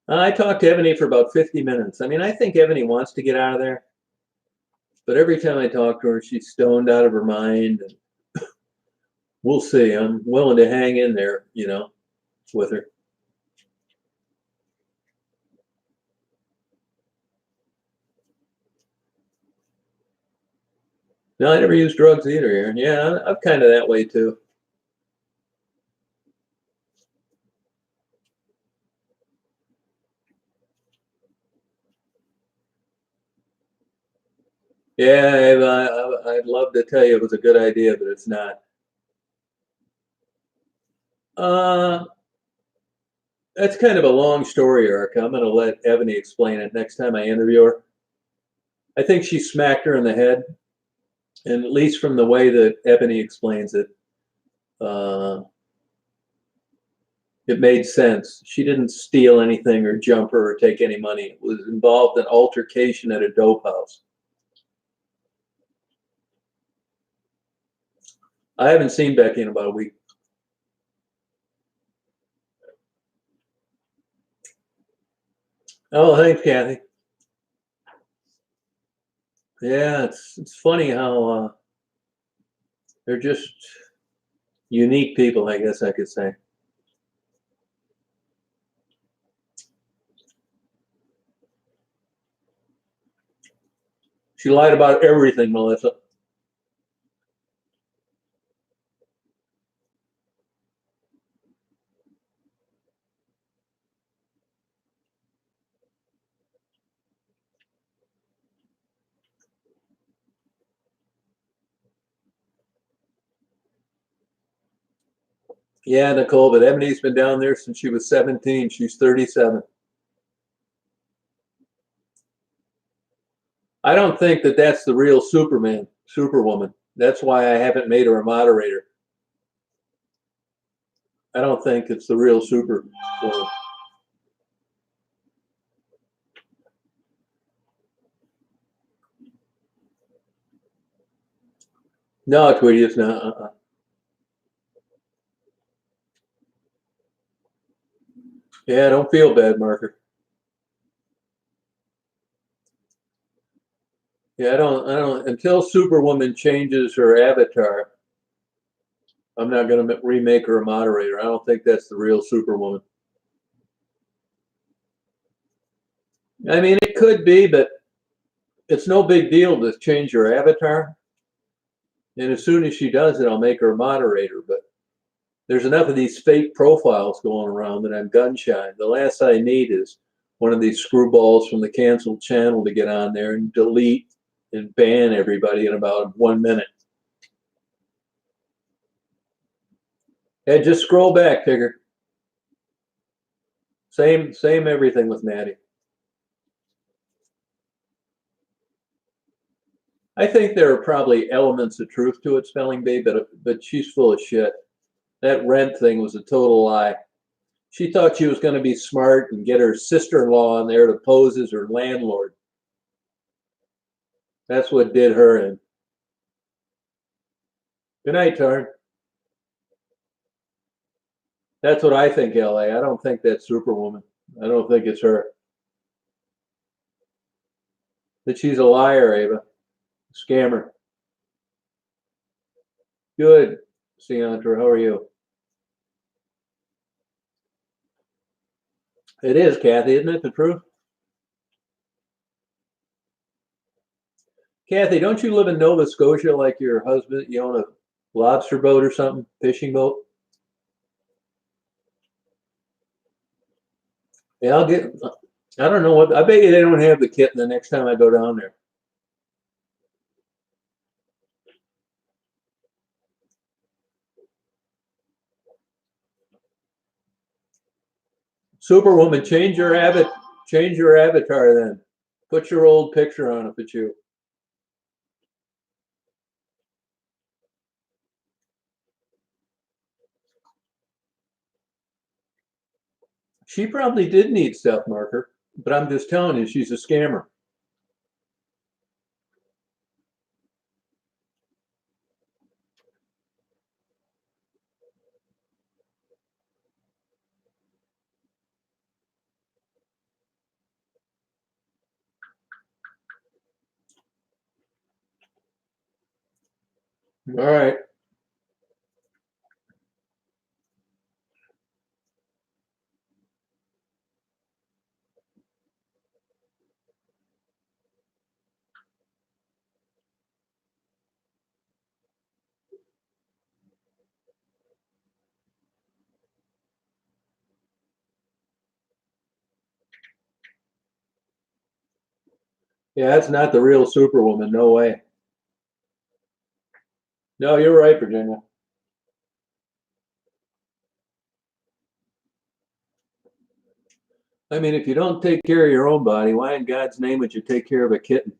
I talked to Ebony for about 50 minutes. I mean, I think Ebony wants to get out of there, but every time I talk to her, she's stoned out of her mind. And we'll see. I'm willing to hang in there, with her. No, I never used drugs either, Aaron. Yeah, I'm kind of that way too. Yeah, I'd love to tell you it was a good idea, but it's not. Uh, that's kind of a long story, Erica. I'm going to let Ebony explain it next time I interview her. I think she smacked her in the head, and at least from the way that Ebony explains it, uh, it made sense. She didn't steal anything or jump her or take any money. It was involved in altercation at a dope house. I haven't seen Becky in about a week. Oh, thanks, Kathy. Yeah, it's funny how they're just unique people, I guess I could say. She lied about everything, Melissa. Yeah, Nicole, but Ebony's been down there since she was 17. She's 37. I don't think that that's the real Superwoman. That's why I haven't made her a moderator. I don't think it's the real Superwoman. No, Tweety, it's not. Yeah, don't feel bad, Marker. Yeah, I don't, until Superwoman changes her avatar, I'm not going to remake her a moderator. I don't think that's the real Superwoman. I mean, it could be, but it's no big deal to change your avatar. And as soon as she does it, I'll make her a moderator. But there's enough of these fake profiles going around that I'm gun shy. The last I need is one of these screwballs from the canceled channel to get on there and delete and ban everybody in about 1 minute. Hey, just scroll back, Tigger. Same everything with Natty. I think there are probably elements of truth to it, Spelling Bee, but she's full of shit. That rent thing was a total lie. She thought she was going to be smart and get her sister-in-law on there to pose as her landlord. That's what did her in. Good night, Tarn. That's what I think, LA. I don't think that's Superwoman. I don't think it's her. That she's a liar, Ava. Scammer. Good, Ciantra. How are you? It is, Kathy. Isn't it the truth? Kathy, don't you live in Nova Scotia like your husband? You own a lobster boat or something? Fishing boat? Yeah, I'll get. I don't know what. I bet you they don't have the kitten the next time I go down there. Superwoman, change your avatar then. Put your old picture on if it's you. She probably did need stuff, Marker, but I'm just telling you, she's a scammer. All right. Yeah, that's not the real Superwoman. No way. No, you're right, Virginia. I mean, if you don't take care of your own body, why in God's name would you take care of a kitten?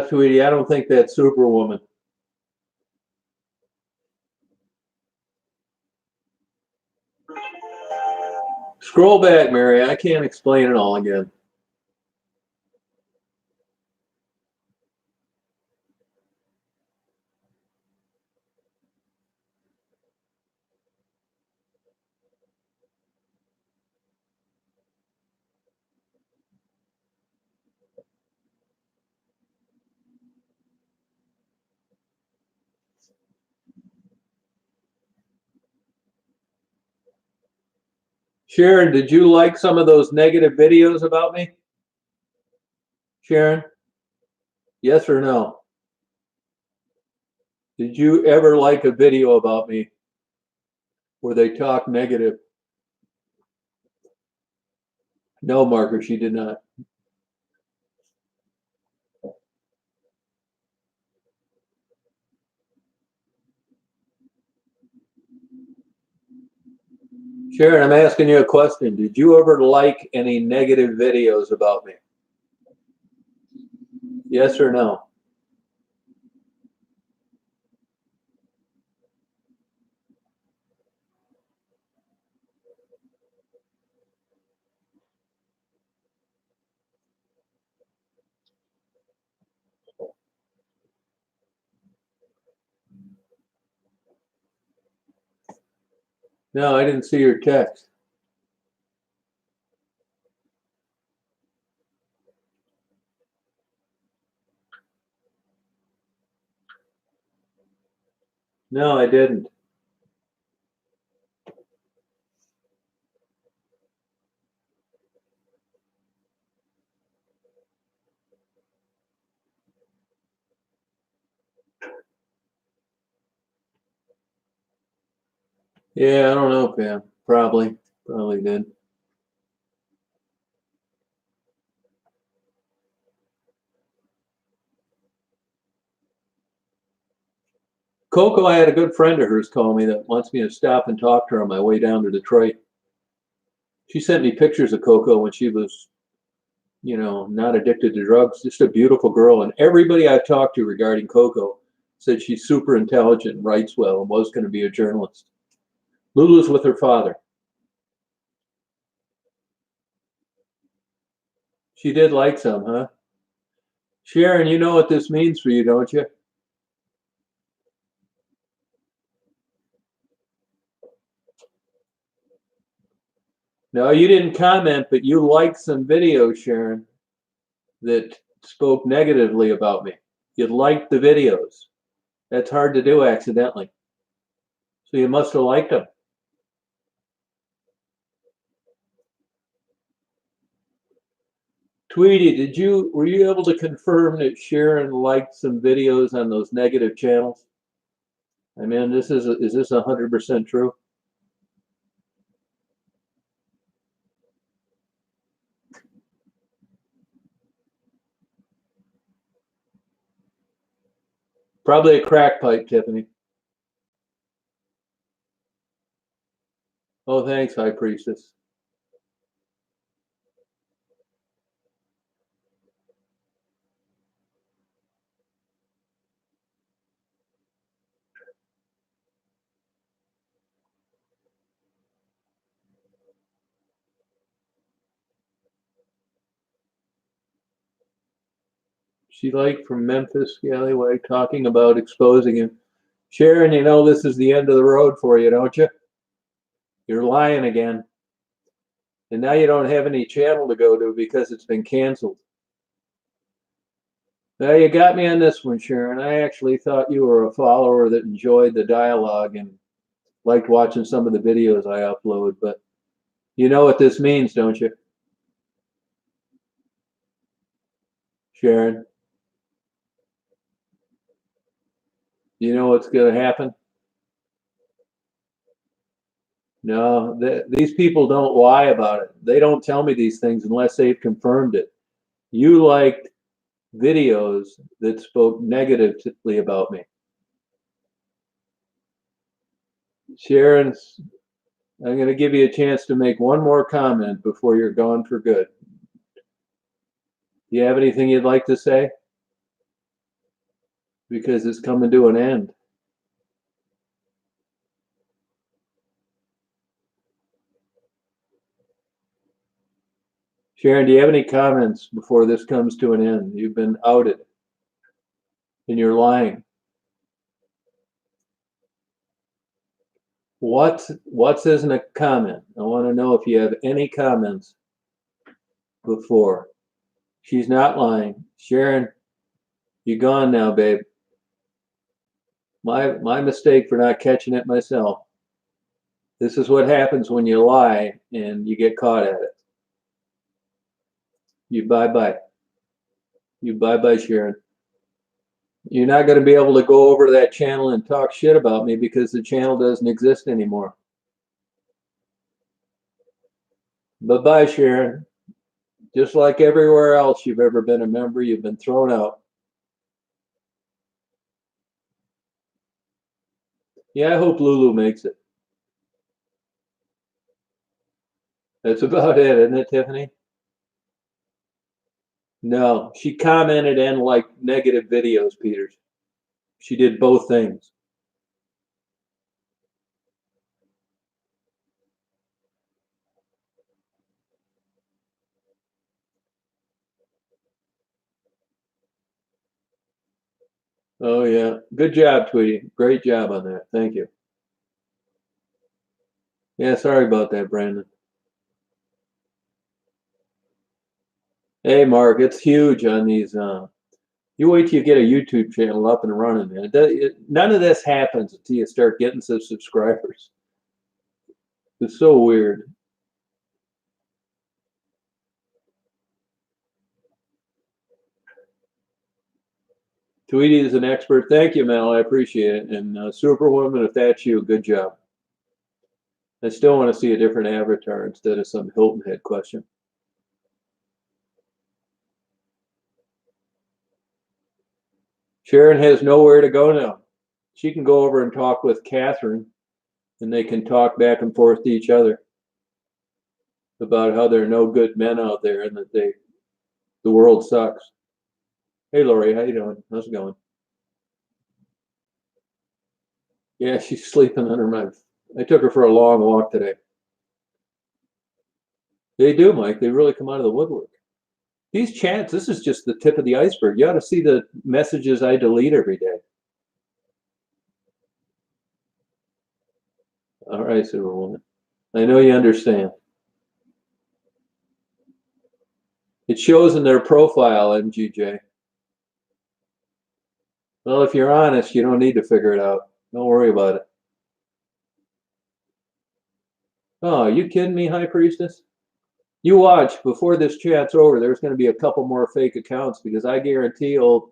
Sweetie, I don't think that's Superwoman. Scroll back, Mary. I can't explain it all again. Sharon, did you like some of those negative videos about me? Sharon, yes or no? Did you ever like a video about me where they talk negative? No, Margaret, she did not. Sharon, I'm asking you a question. Did you ever like any negative videos about me? Yes or no? No, I didn't see your text. No, I didn't. Yeah, I don't know, Pam. Probably did. Coco, I had a good friend of hers call me that wants me to stop and talk to her on my way down to Detroit. She sent me pictures of Coco when she was, not addicted to drugs. Just a beautiful girl. And everybody I've talked to regarding Coco said she's super intelligent and writes well and was going to be a journalist. Lulu's with her father. She did like some, huh? Sharon, you know what this means for you, don't you? No, you didn't comment, but you liked some videos, Sharon, that spoke negatively about me. You liked the videos. That's hard to do accidentally. So you must have liked them. Tweety, were you able to confirm that Sharon liked some videos on those negative channels? I mean, is this 100% true? Probably a crack pipe, Tiffany. Oh, thanks, High Priestess. She liked from Memphis, Alleyway, talking about exposing him. Sharon, you know this is the end of the road for you, don't you? You're lying again. And now you don't have any channel to go to because it's been canceled. Now you got me on this one, Sharon. I actually thought you were a follower that enjoyed the dialogue and liked watching some of the videos I upload, but you know what this means, don't you, Sharon? You know what's going to happen? No, these people don't lie about it. They don't tell me these things unless they've confirmed it. You liked videos that spoke negatively about me. Sharon, I'm going to give you a chance to make one more comment before you're gone for good. Do you have anything you'd like to say? Because it's coming to an end. Sharon, do you have any comments before this comes to an end? You've been outed and you're lying. What's isn't a comment? I want to know if you have any comments before. She's not lying. Sharon, you're gone now, babe. My mistake for not catching it myself. This is what happens when you lie and you get caught at it. You bye bye. You bye bye, Sharon. You're not going to be able to go over to that channel and talk shit about me because the channel doesn't exist anymore. Bye bye, Sharon. Just like everywhere else you've ever been a member, you've been thrown out. Yeah, I hope Lulu makes it. That's about it, isn't it, Tiffany? No, she commented and liked negative videos, Peters. She did both things. Oh yeah, good job, Tweety. Great job on that. Thank you. Yeah, sorry about that, Brandon. Hey, Mark, it's huge on these. You wait till you get a YouTube channel up and running, man. None of this happens until you start getting some subscribers. It's so weird. Tweety is an expert. Thank you, Mel. I appreciate it. And Superwoman, if that's you, good job. I still want to see a different avatar instead of some Hilton Head question. Sharon has nowhere to go now. She can go over and talk with Catherine, and they can talk back and forth to each other about how there are no good men out there and that the world sucks. Hey, Lori, how you doing? How's it going? Yeah, she's sleeping under my. I took her for a long walk today. They do, Mike. They really come out of the woodwork. These chats, this is just the tip of the iceberg. You ought to see the messages I delete every day. All right, Superwoman. I know you understand. It shows in their profile, MGJ. Well, if you're honest, you don't need to figure it out. Don't worry about it. Oh, are you kidding me, High Priestess? You watch, before this chat's over, there's going to be a couple more fake accounts because I guarantee old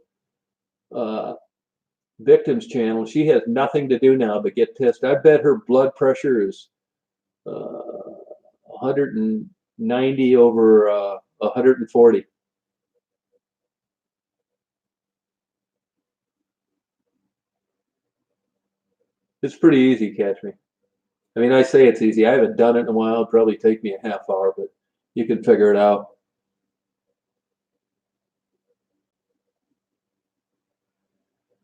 Victim's channel, she has nothing to do now but get pissed. I bet her blood pressure is 190 over 140. It's pretty easy, catch me. I mean, I say it's easy. I haven't done it in a while. It'll probably take me a half hour, but you can figure it out.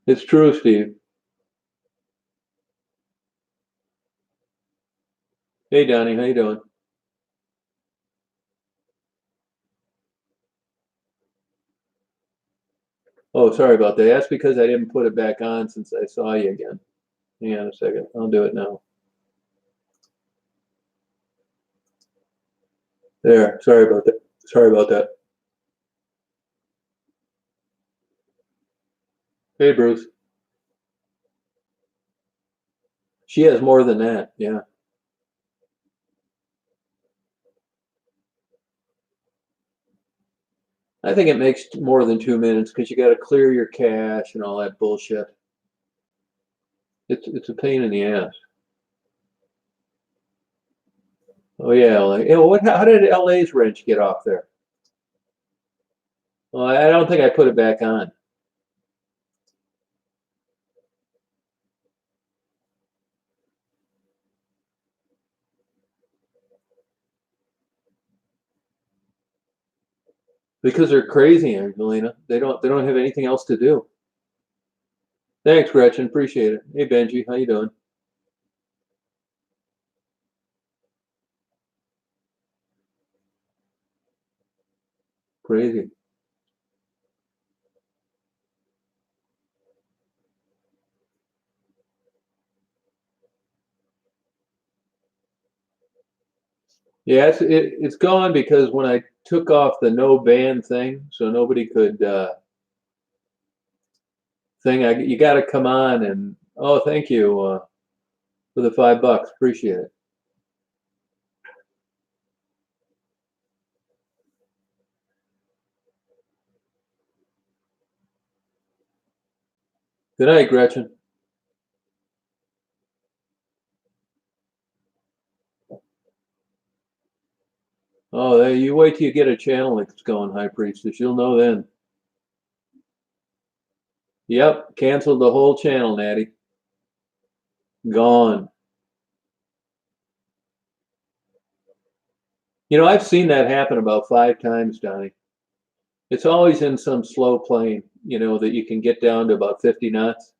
It's true, Steve. Hey, Donnie, how you doing? Oh, sorry about that. That's because I didn't put it back on since I saw you again. Hang on a second. I'll do it now. There. Sorry about that. Sorry about that. Hey, Bruce. She has more than that. Yeah. I think it makes more than 2 minutes because you got to clear your cache and all that bullshit. It's a pain in the ass. Oh yeah, like, what? How did LA's wrench get off there? Well, I don't think I put it back on because they're crazy, Angelina. They don't have anything else to do. Thanks, Gretchen. Appreciate it. Hey, Benji, how you doing? Crazy. Yeah, it's gone because when I took off the no ban thing, so nobody could you got to come on and oh, thank you for the $5. Appreciate it. Good night, Gretchen. Oh, you wait till you get a channel that's going, High Priestess. You'll know then. Yep, canceled the whole channel, Natty. Gone. You know, I've seen that happen about 5 times, Donnie. It's always in some slow plane, that you can get down to about 50 knots.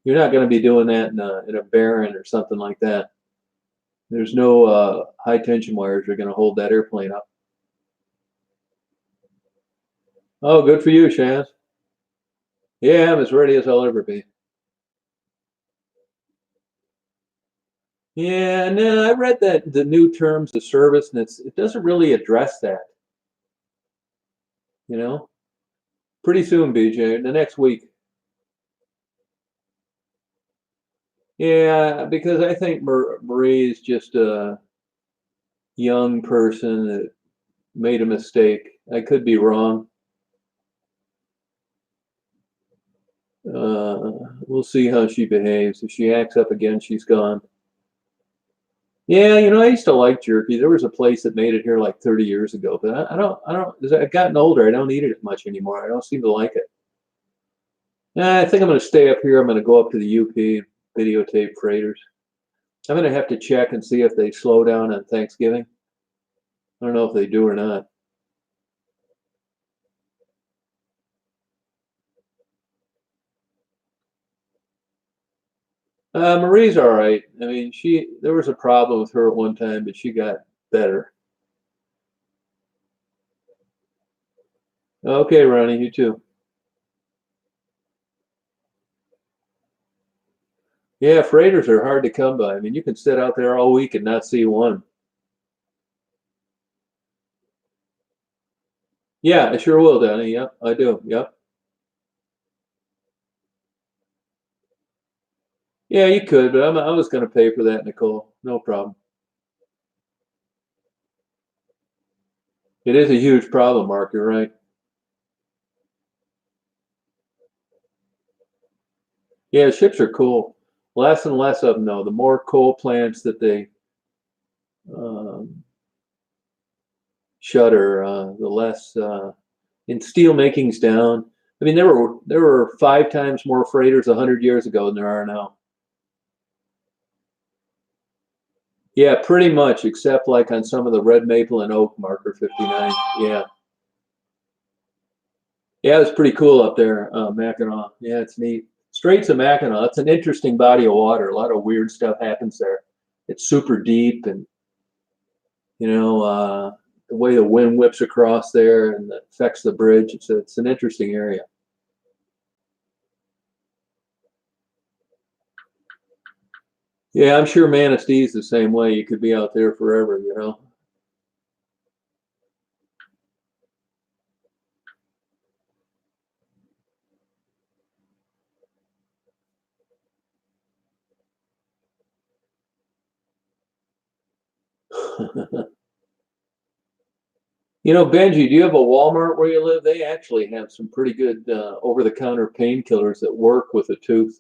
You're not going to be doing that in a Baron or something like that. There's no high tension wires that are going to hold that airplane up. Oh, good for you, Shaz. Yeah, I'm as ready as I'll ever be. Yeah, no, I read that the new terms of service, and it doesn't really address that. You know, pretty soon, BJ, the next week. Yeah, because I think Marie is just a young person that made a mistake. I could be wrong. We'll see how she behaves. If she acts up again, she's gone. Yeah, I used to like jerky. There was a place that made it here like 30 years ago, but as I've gotten older, I don't eat it much anymore. I don't seem to like it. I think I'm going to stay up here. I'm going to go up to the UP, videotape freighters. I'm going to have to check and see if they slow down on Thanksgiving. I don't know if they do or not. Marie's all right. I mean, there was a problem with her at one time, but she got better. Okay, Ronnie, you too. Yeah, freighters are hard to come by. I mean, you can sit out there all week and not see one. Yeah, I sure will, Danny. Yep, I do. Yep. Yeah, you could, but I was going to pay for that, Nicole. No problem. It is a huge problem, Mark. You're right. Yeah, ships are cool. Less and less of them, though. The more coal plants that they um, shutter, the less. And steel making's down. I mean, there were 5 times more freighters 100 years ago than there are now. Yeah, pretty much, except like on some of the red maple and oak marker 59. Yeah, yeah, it's pretty cool up there, Mackinac. Yeah, it's neat. Straits of Mackinac. It's an interesting body of water. A lot of weird stuff happens there. It's super deep, and the way the wind whips across there and affects the bridge. It's an interesting area. Yeah, I'm sure Manistee is the same way. You could be out there forever. Benji, do you have a Walmart where you live? They actually have some pretty good over-the-counter painkillers that work with a tooth.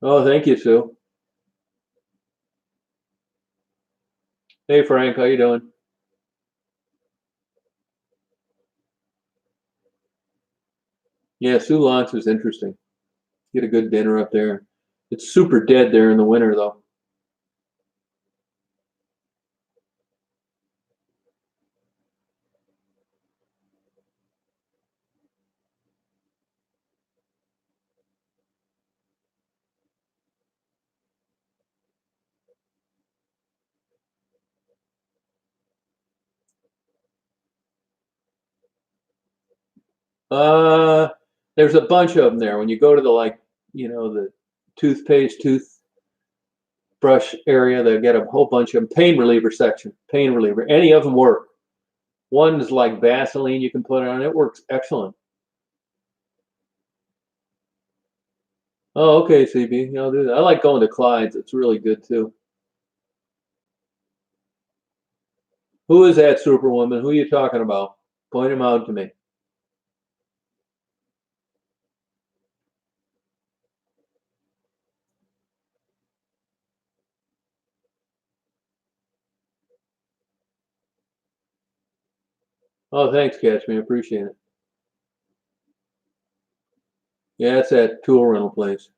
Oh, thank you, Sue. Hey, Frank, how you doing? Yeah, Sue Lance is interesting. Get a good dinner up there. It's super dead there in the winter, though. Uh, there's a bunch of them there. When you go to the toothpaste, toothbrush area, they get a whole bunch of them. Pain reliever section, pain reliever. Any of them work. One is like Vaseline you can put on. It works excellent. Oh, okay, CB. Yeah, I'll do that. I like going to Clyde's. It's really good too. Who is that Superwoman? Who are you talking about? Point him out to me. Oh, thanks, Catch Me. I appreciate it. Yeah, it's that tool rental place.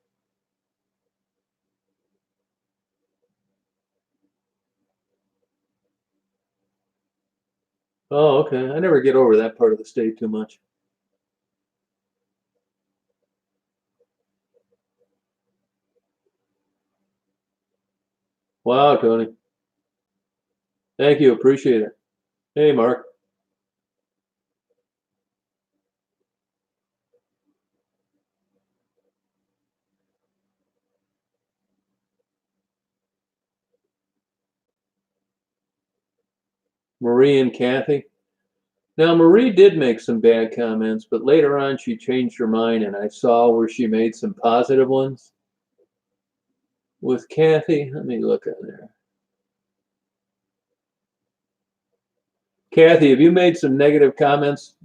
Oh, okay. I never get over that part of the state too much. Wow, Tony. Thank you. Appreciate it. Hey, Mark. Marie and Kathy. Now, Marie did make some bad comments, but later on she changed her mind, and I saw where she made some positive ones. With Kathy, let me look at there. Kathy, have you made some negative comments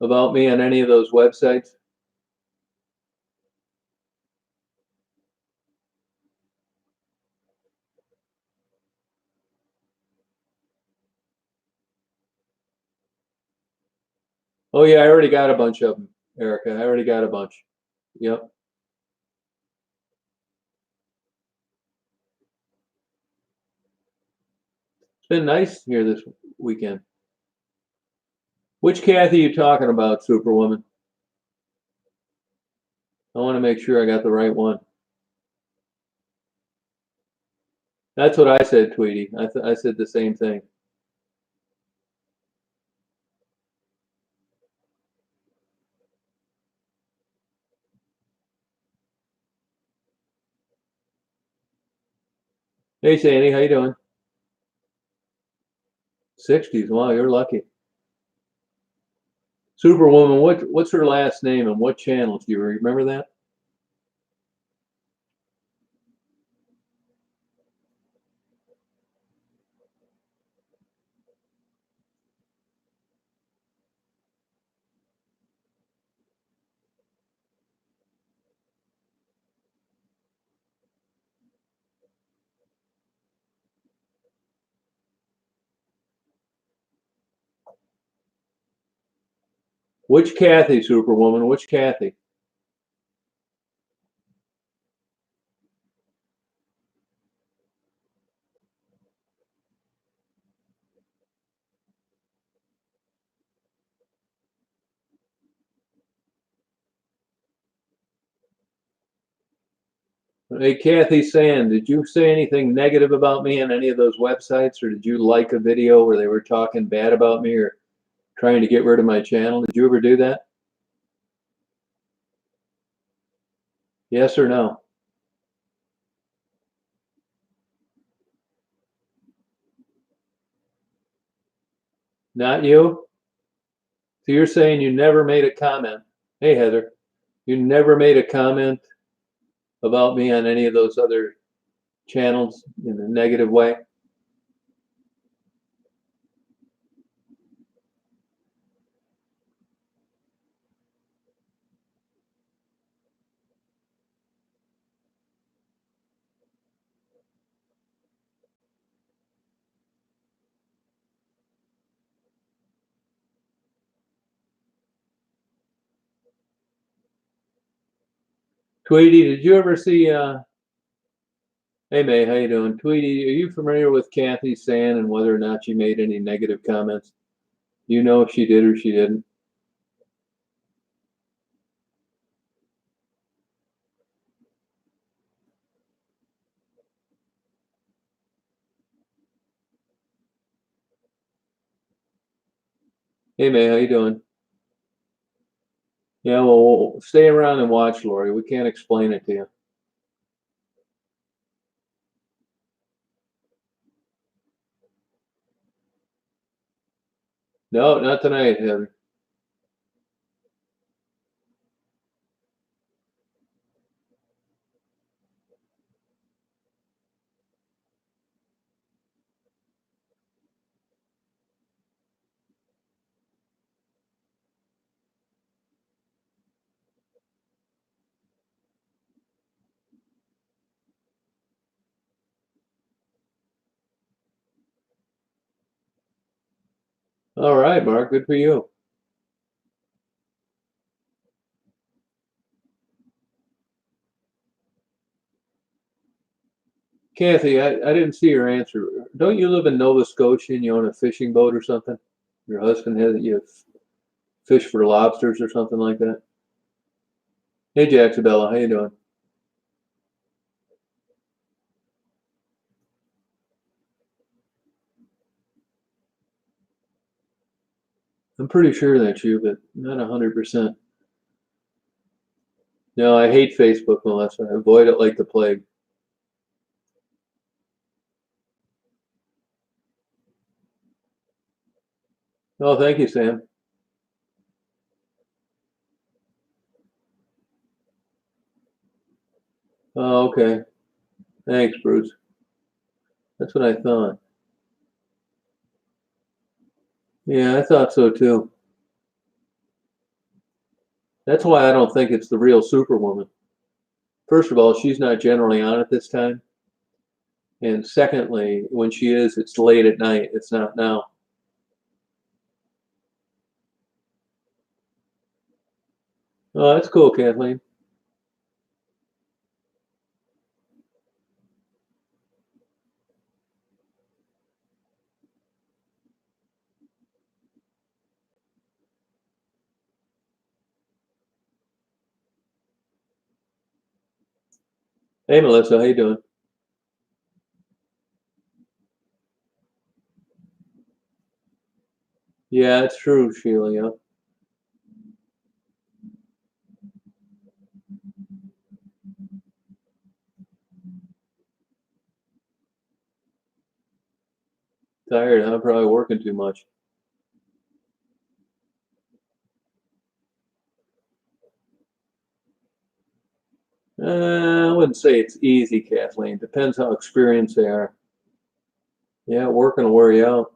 about me on any of those websites? Oh yeah, I already got a bunch of them, Erica. I already got a bunch. Yep. It's been nice here this weekend. Which Kathy are you talking about, Superwoman? I want to make sure I got the right one. That's what I said, Tweety. I said the same thing. Hey, Sandy, how you doing? 60s. Wow, you're lucky. Superwoman, what's her last name and what channel? Do you remember that? Which Kathy, Superwoman? Which Kathy? Hey, Kathy Sand, did you say anything negative about me on any of those websites, or did you like a video where they were talking bad about me or trying to get rid of my channel? Did you ever do that? Yes or no? Not you? So you're saying you never made a comment. Hey, Heather, you never made a comment about me on any of those other channels in a negative way? Tweety, did you ever see hey May, how you doing? Tweety, are you familiar with Kathy Sand and whether or not she made any negative comments? Do you know if she did or she didn't? Hey May, how you doing? Yeah, well, stay around and watch, Lori. We can't explain it to you. No, not tonight, Heather. All right, Mark, good for you. Kathy, I didn't see your answer. Don't you live in Nova Scotia and you own a fishing boat or something? Your husband has you fish for lobsters or something like that? Hey, Jacksabella, how you doing? I'm pretty sure that's you, but not 100%. No, I hate Facebook, Melissa. I avoid it like the plague. Oh, thank you, Sam. Oh, okay. Thanks, Bruce. That's what I thought. Yeah, I thought so too. That's why I don't think it's the real Superwoman. First of all, she's not generally on at this time. And secondly, when she is, it's late at night. It's not now. Oh, that's cool, Kathleen. Hey, Melissa, how you doing? Yeah, it's true, Sheila. Yeah. Tired, huh? Probably working too much. I wouldn't say it's easy, Kathleen. Depends how experienced they are. Yeah, working will wear you out.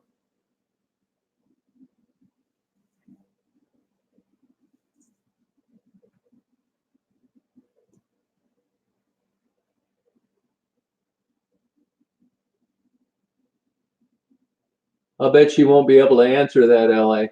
I'll bet you won't be able to answer that, LA.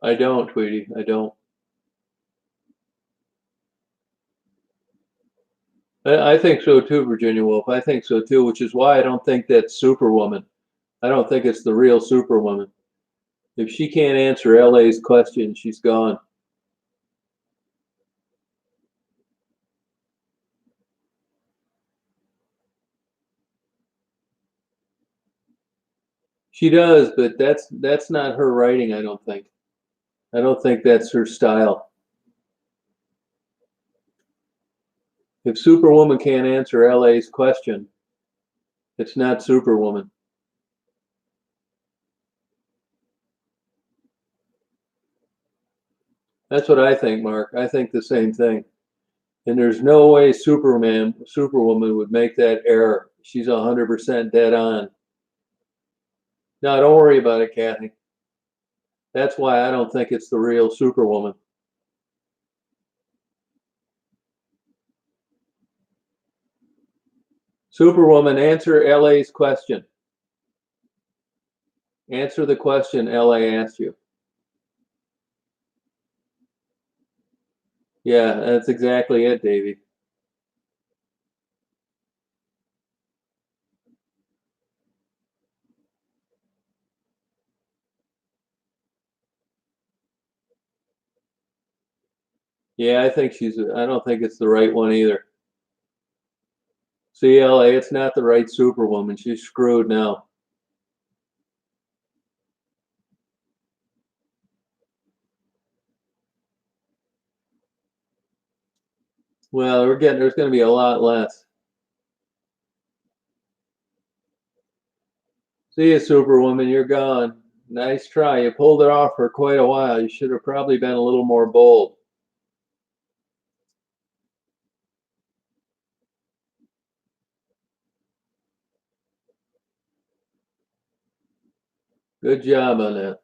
I don't, Tweety. I don't. I think so too, Virginia Woolf. I think so too, which is why I don't think that's Superwoman. I don't think it's the real Superwoman. If she can't answer LA's question, she's gone. She does, but that's not her writing, I don't think. I don't think that's her style. If Superwoman can't answer LA's question, it's not Superwoman. That's what I think, Mark. I think the same thing. And there's no way Superwoman would make that error. She's 100% dead on. No, don't worry about it, Kathy. That's why I don't think it's the real Superwoman. Superwoman, answer LA's question. Answer the question LA asked you. Yeah, that's exactly it, Davey. Yeah, I don't think it's the right one either. See, LA, it's not the right Superwoman. She's screwed now. Well, there's going to be a lot less. See you, Superwoman, you're gone. Nice try. You pulled it off for quite a while. You should have probably been a little more bold. Good job on that.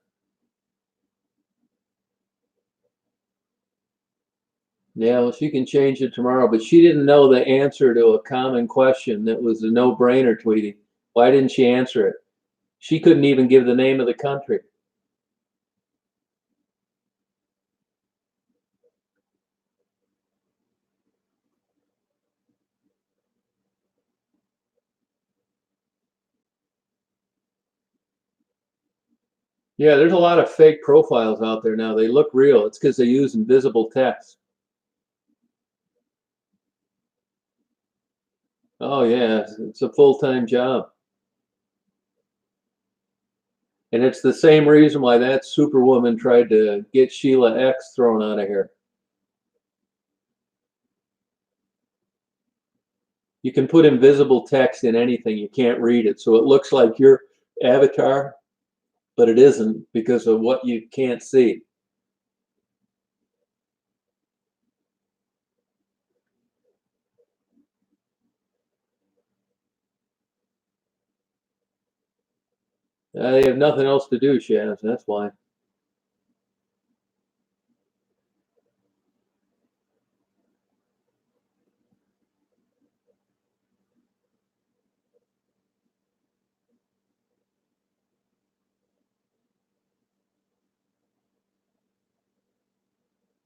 Yeah, well, she can change it tomorrow, but she didn't know the answer to a common question that was a no-brainer, Tweety. Why didn't she answer it? She couldn't even give the name of the country. Yeah, there's a lot of fake profiles out there now. They look real. It's because they use invisible text. Oh yeah, it's a full-time job. And it's the same reason why that superwoman tried to get Sheila X thrown out of here. You can put invisible text in anything, you can't read it. So it looks like your avatar, but it isn't because of what you can't see. They have nothing else to do, Shaz. That's why.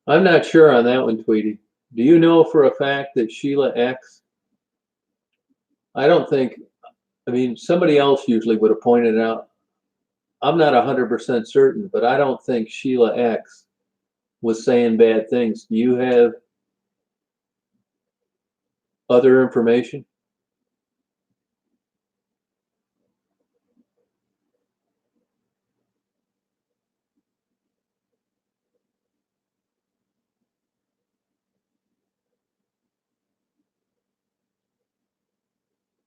I'm not sure on that one, Tweety. Do you know for a fact that Sheila X? I don't think. I mean, somebody else usually would have pointed it out. I'm not 100% certain, but I don't think Sheila X was saying bad things. Do you have other information?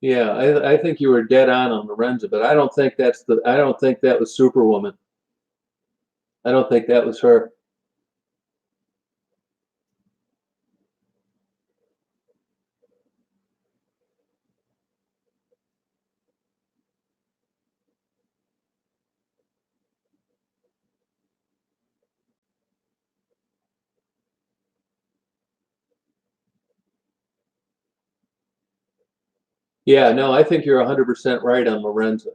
Yeah, I think you were dead on Lorenza, but I don't think that's the. I don't think that was Superwoman. I don't think that was her. Yeah, no, I think you're 100% right on Lorenza.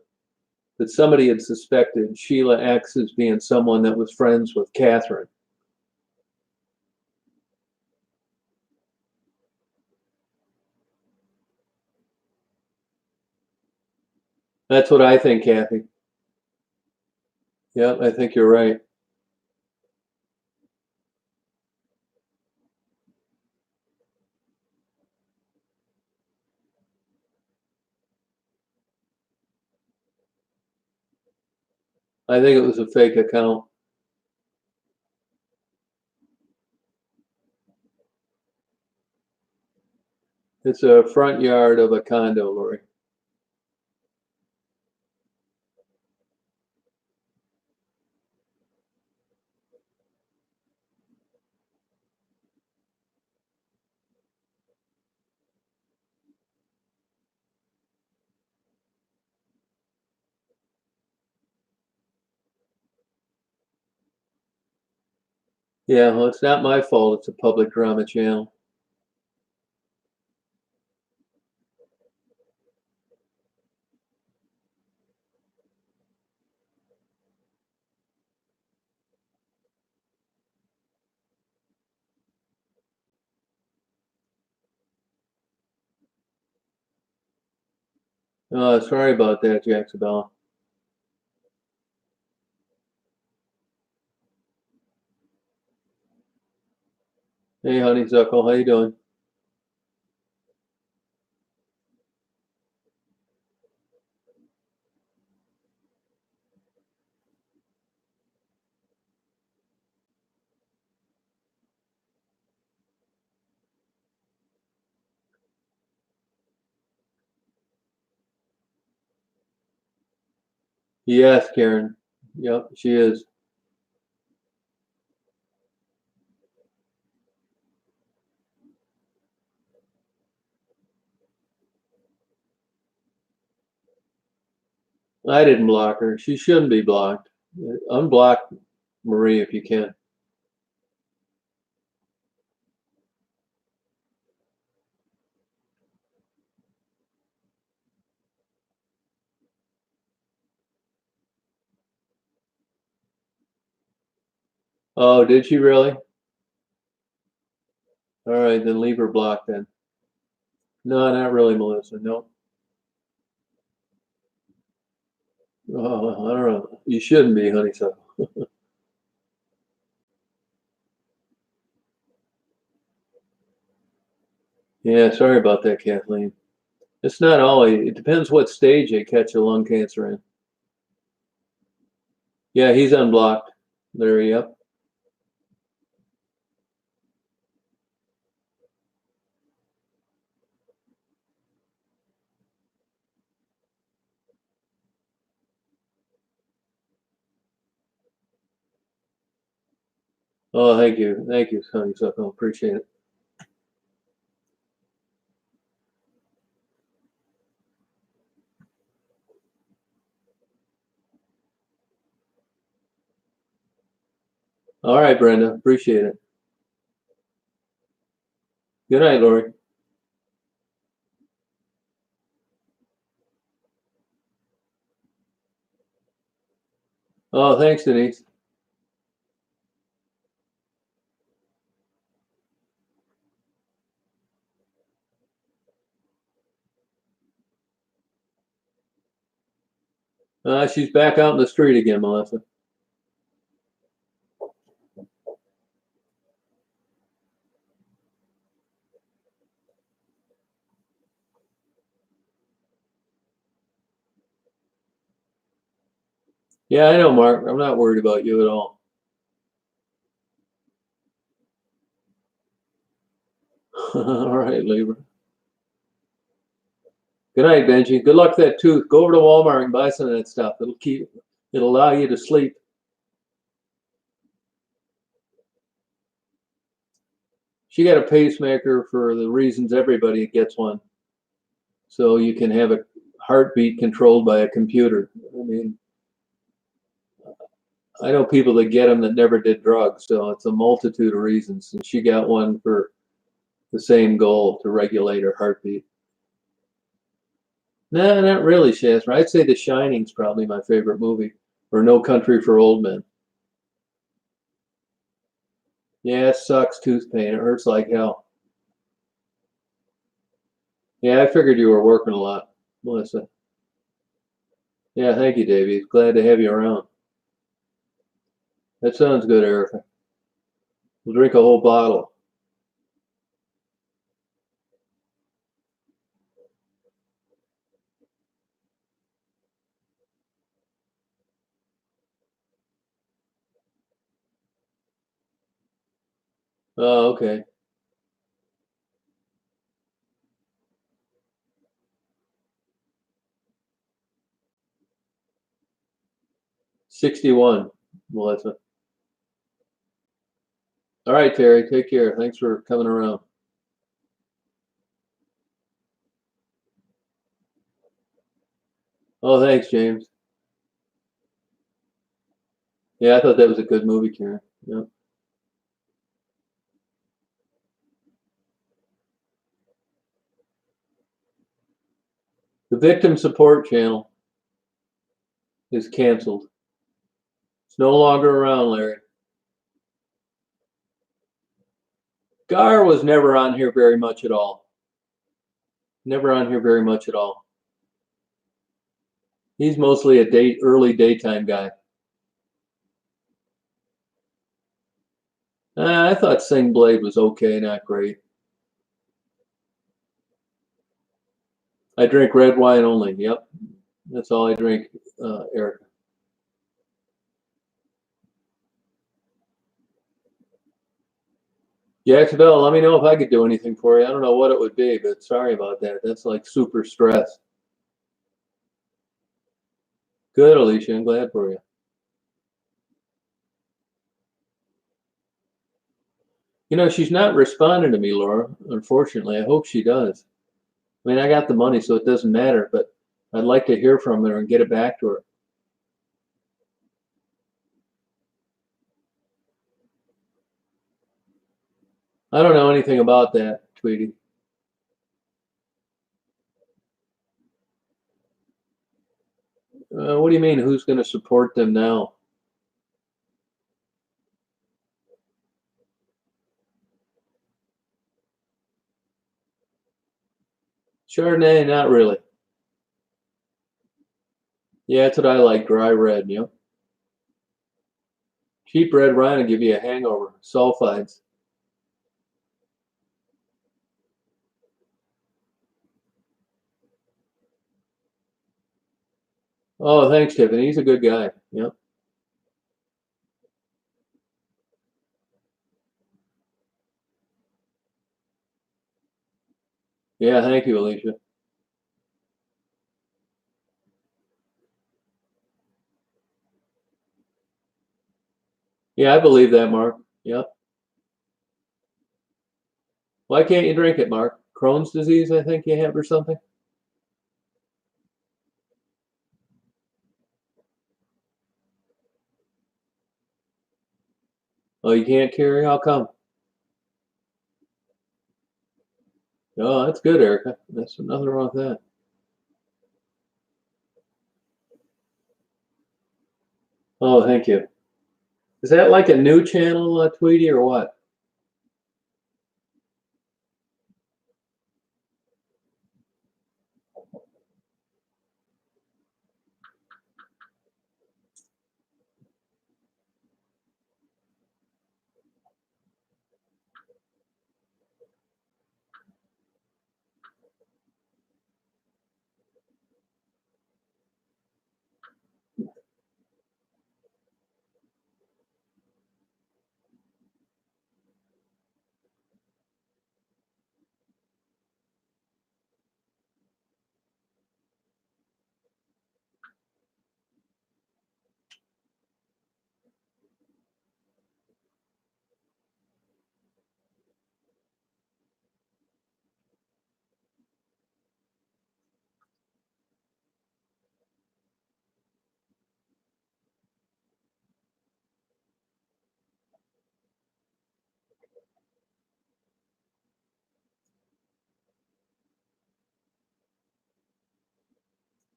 That somebody had suspected Sheila X as being someone that was friends with Catherine. That's what I think, Kathy. Yeah, I think you're right. I think it was a fake account. It's a front yard of a condo, Lori. Yeah, well, it's not my fault. It's a public drama channel. Sorry about that, Jacksabella. Hey, honeysuckle, how you doing? Yes, Karen. Yep, she is. I didn't block her. She shouldn't be blocked. Unblock Marie if you can. Oh, did she really? All right, then leave her blocked then. No, not really, Melissa. No. Oh, I don't know. You shouldn't be, honeysuckle. Yeah, sorry about that, Kathleen. It's not always. It depends what stage they catch a lung cancer in. Yeah, he's unblocked. There, yep. Oh, thank you, honeysuckle. Appreciate it. All right, Brenda. Appreciate it. Good night, Lori. Oh, thanks, Denise. She's back out in the street again, Melissa. Yeah, I know, Mark. I'm not worried about you at all. All right, Libra. Good night, Benji. Good luck with that tooth. Go over to Walmart and buy some of that stuff. It'll allow you to sleep. She got a pacemaker for the reasons everybody gets one. So you can have a heartbeat controlled by a computer. I mean, I know people that get them that never did drugs, so it's a multitude of reasons. And she got one for the same goal, to regulate her heartbeat. No, not really, Shasta. I'd say The Shining's probably my favorite movie, or No Country for Old Men. Yeah, it sucks, tooth pain. It hurts like hell. Yeah, I figured you were working a lot, Melissa. Yeah, thank you, Davey. Glad to have you around. That sounds good, Erica. We'll drink a whole bottle. Oh, okay. 61, Melissa. All right, Terry. Take care. Thanks for coming around. Oh, thanks, James. Yeah, I thought that was a good movie, Karen. Yeah. The Victim Support Channel is canceled. It's no longer around, Larry. Gar was never on here very much at all. Never on here very much at all. He's mostly a early daytime guy. I thought Sing Blade was okay, not great. I drink red wine only. Yep, that's all I drink, Eric. Jacksonville, let me know if I could do anything for you. I don't know what it would be, but sorry about that. That's like super stress. Good, Alicia. I'm glad for you. You know, she's not responding to me, Laura, unfortunately. I hope she does. I mean, I got the money, so it doesn't matter, but I'd like to hear from her and get it back to her. I don't know anything about that, Tweety. What do you mean, who's going to support them now? Chardonnay, not really. Yeah, that's what I like, dry red, you know. Cheap red wine will give you a hangover. Sulfides. Oh, thanks, Tiffany. He's a good guy. Yep. Yeah, thank you, Alicia. Yeah, I believe that, Mark. Yep. Why can't you drink it, Mark? Crohn's disease, I think you have, or something? Oh, you can't carry? How come? Oh, that's good, Erica. That's nothing wrong with that. Oh, thank you. Is that like a new channel, Tweety, or what?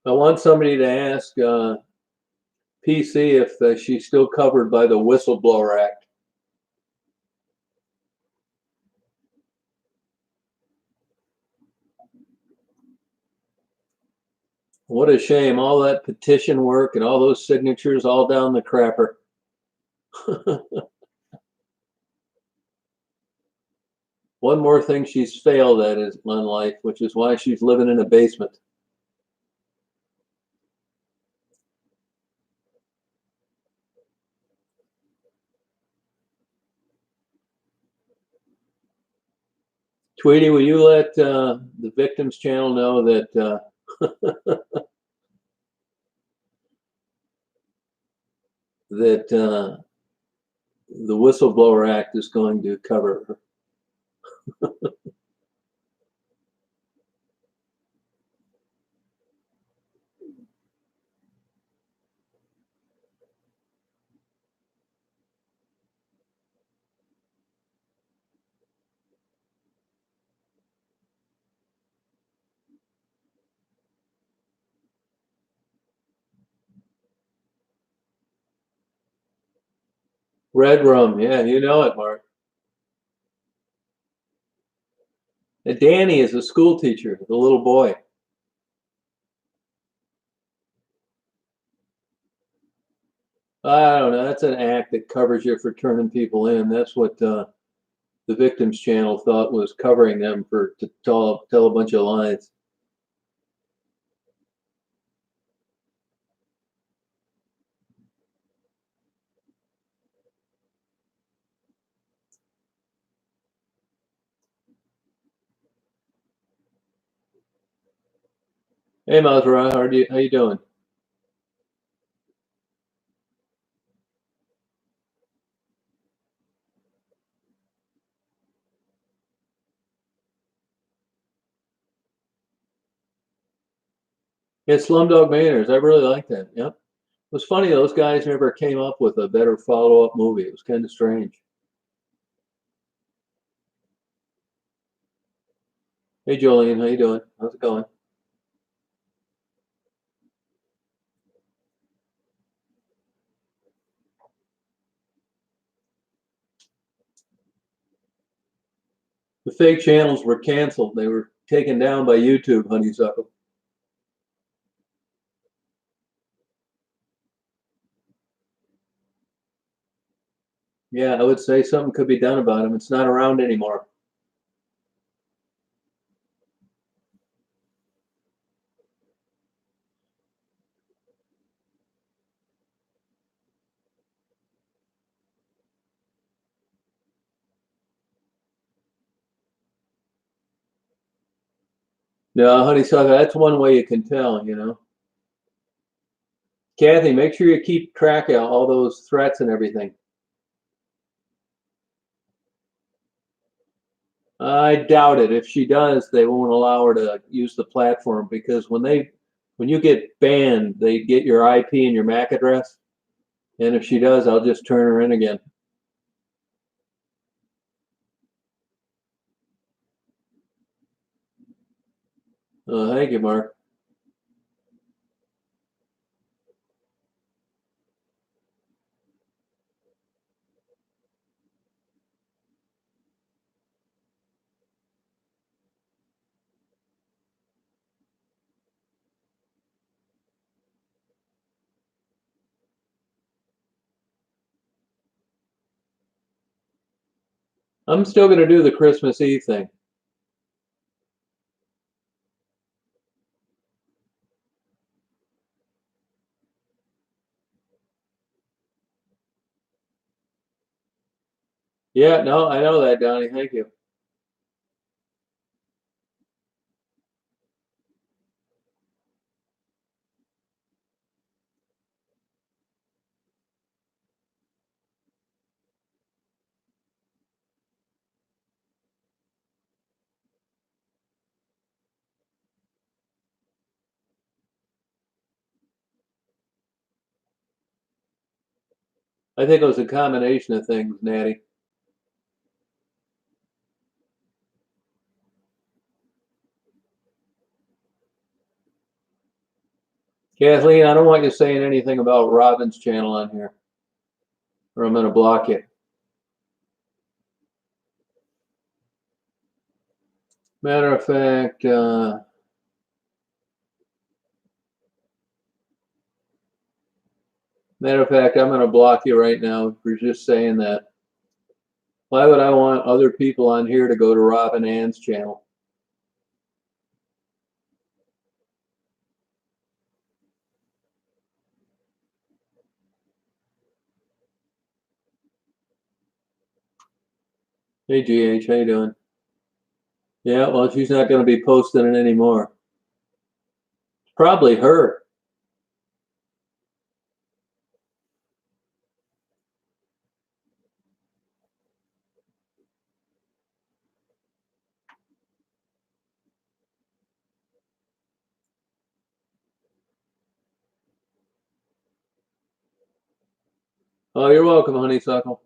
I want somebody to ask PC if she's still covered by the Whistleblower Act. What a shame. All that petition work and all those signatures all down the crapper. One more thing she's failed at is in life, which is why she's living in a basement. Tweety, will you let the Victims Channel know that that the Whistleblower Act is going to cover her? Red rum, yeah, you know it, Mark. And Danny is a school teacher, the little boy. I don't know. That's an act that covers you for turning people in. That's what the Victims Channel thought was covering them for to tell a bunch of lies. Hey, Mazra, how you doing? Yeah, Slumdog Millionaires. I really like that. Yep. It was funny, those guys never came up with a better follow-up movie. It was kind of strange. Hey, Jolene, how you doing? How's it going? The fake channels were canceled. They were taken down by YouTube, honeysuckle. Yeah, I would say something could be done about him. It's not around anymore. No, honeysuckle, that's one way you can tell, you know. Kathy, make sure you keep track of all those threats and everything. I doubt it. If she does, they won't allow her to use the platform because when you get banned, they get your IP and your MAC address. And if she does, I'll just turn her in again. Thank you, Mark. I'm still going to do the Christmas Eve thing. Yeah, no, I know that, Donnie. Thank you. I think it was a combination of things, Natty. Kathleen, I don't want you saying anything about Robin's channel on here, or I'm going to block you. Matter of fact, I'm going to block you right now for just saying that. Why would I want other people on here to go to Robin Ann's channel? Hey, GH, how you doing? Yeah, well, she's not going to be posting it anymore. Probably her. Oh, you're welcome, honeysuckle.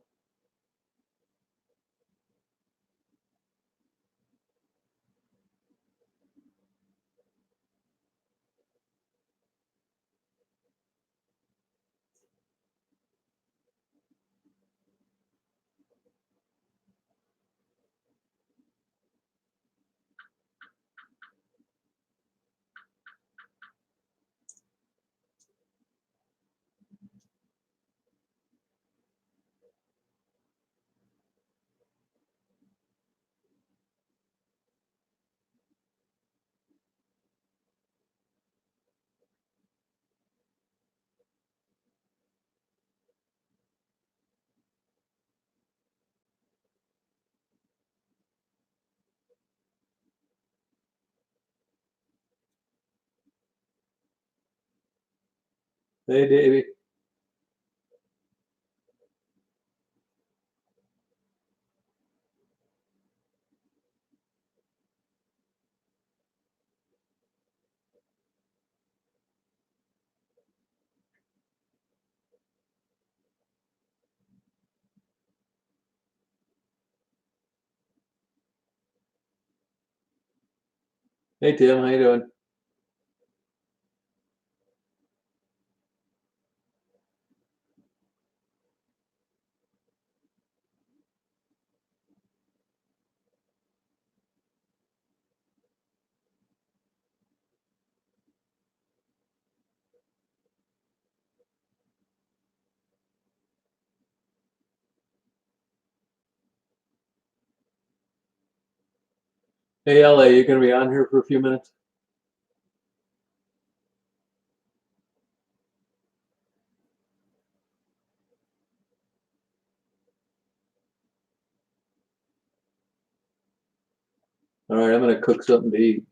Hey, Davey. Hey, Tim, how you doing? Hey, LA, you gonna be on here for a few minutes? All right, I'm gonna cook something to eat.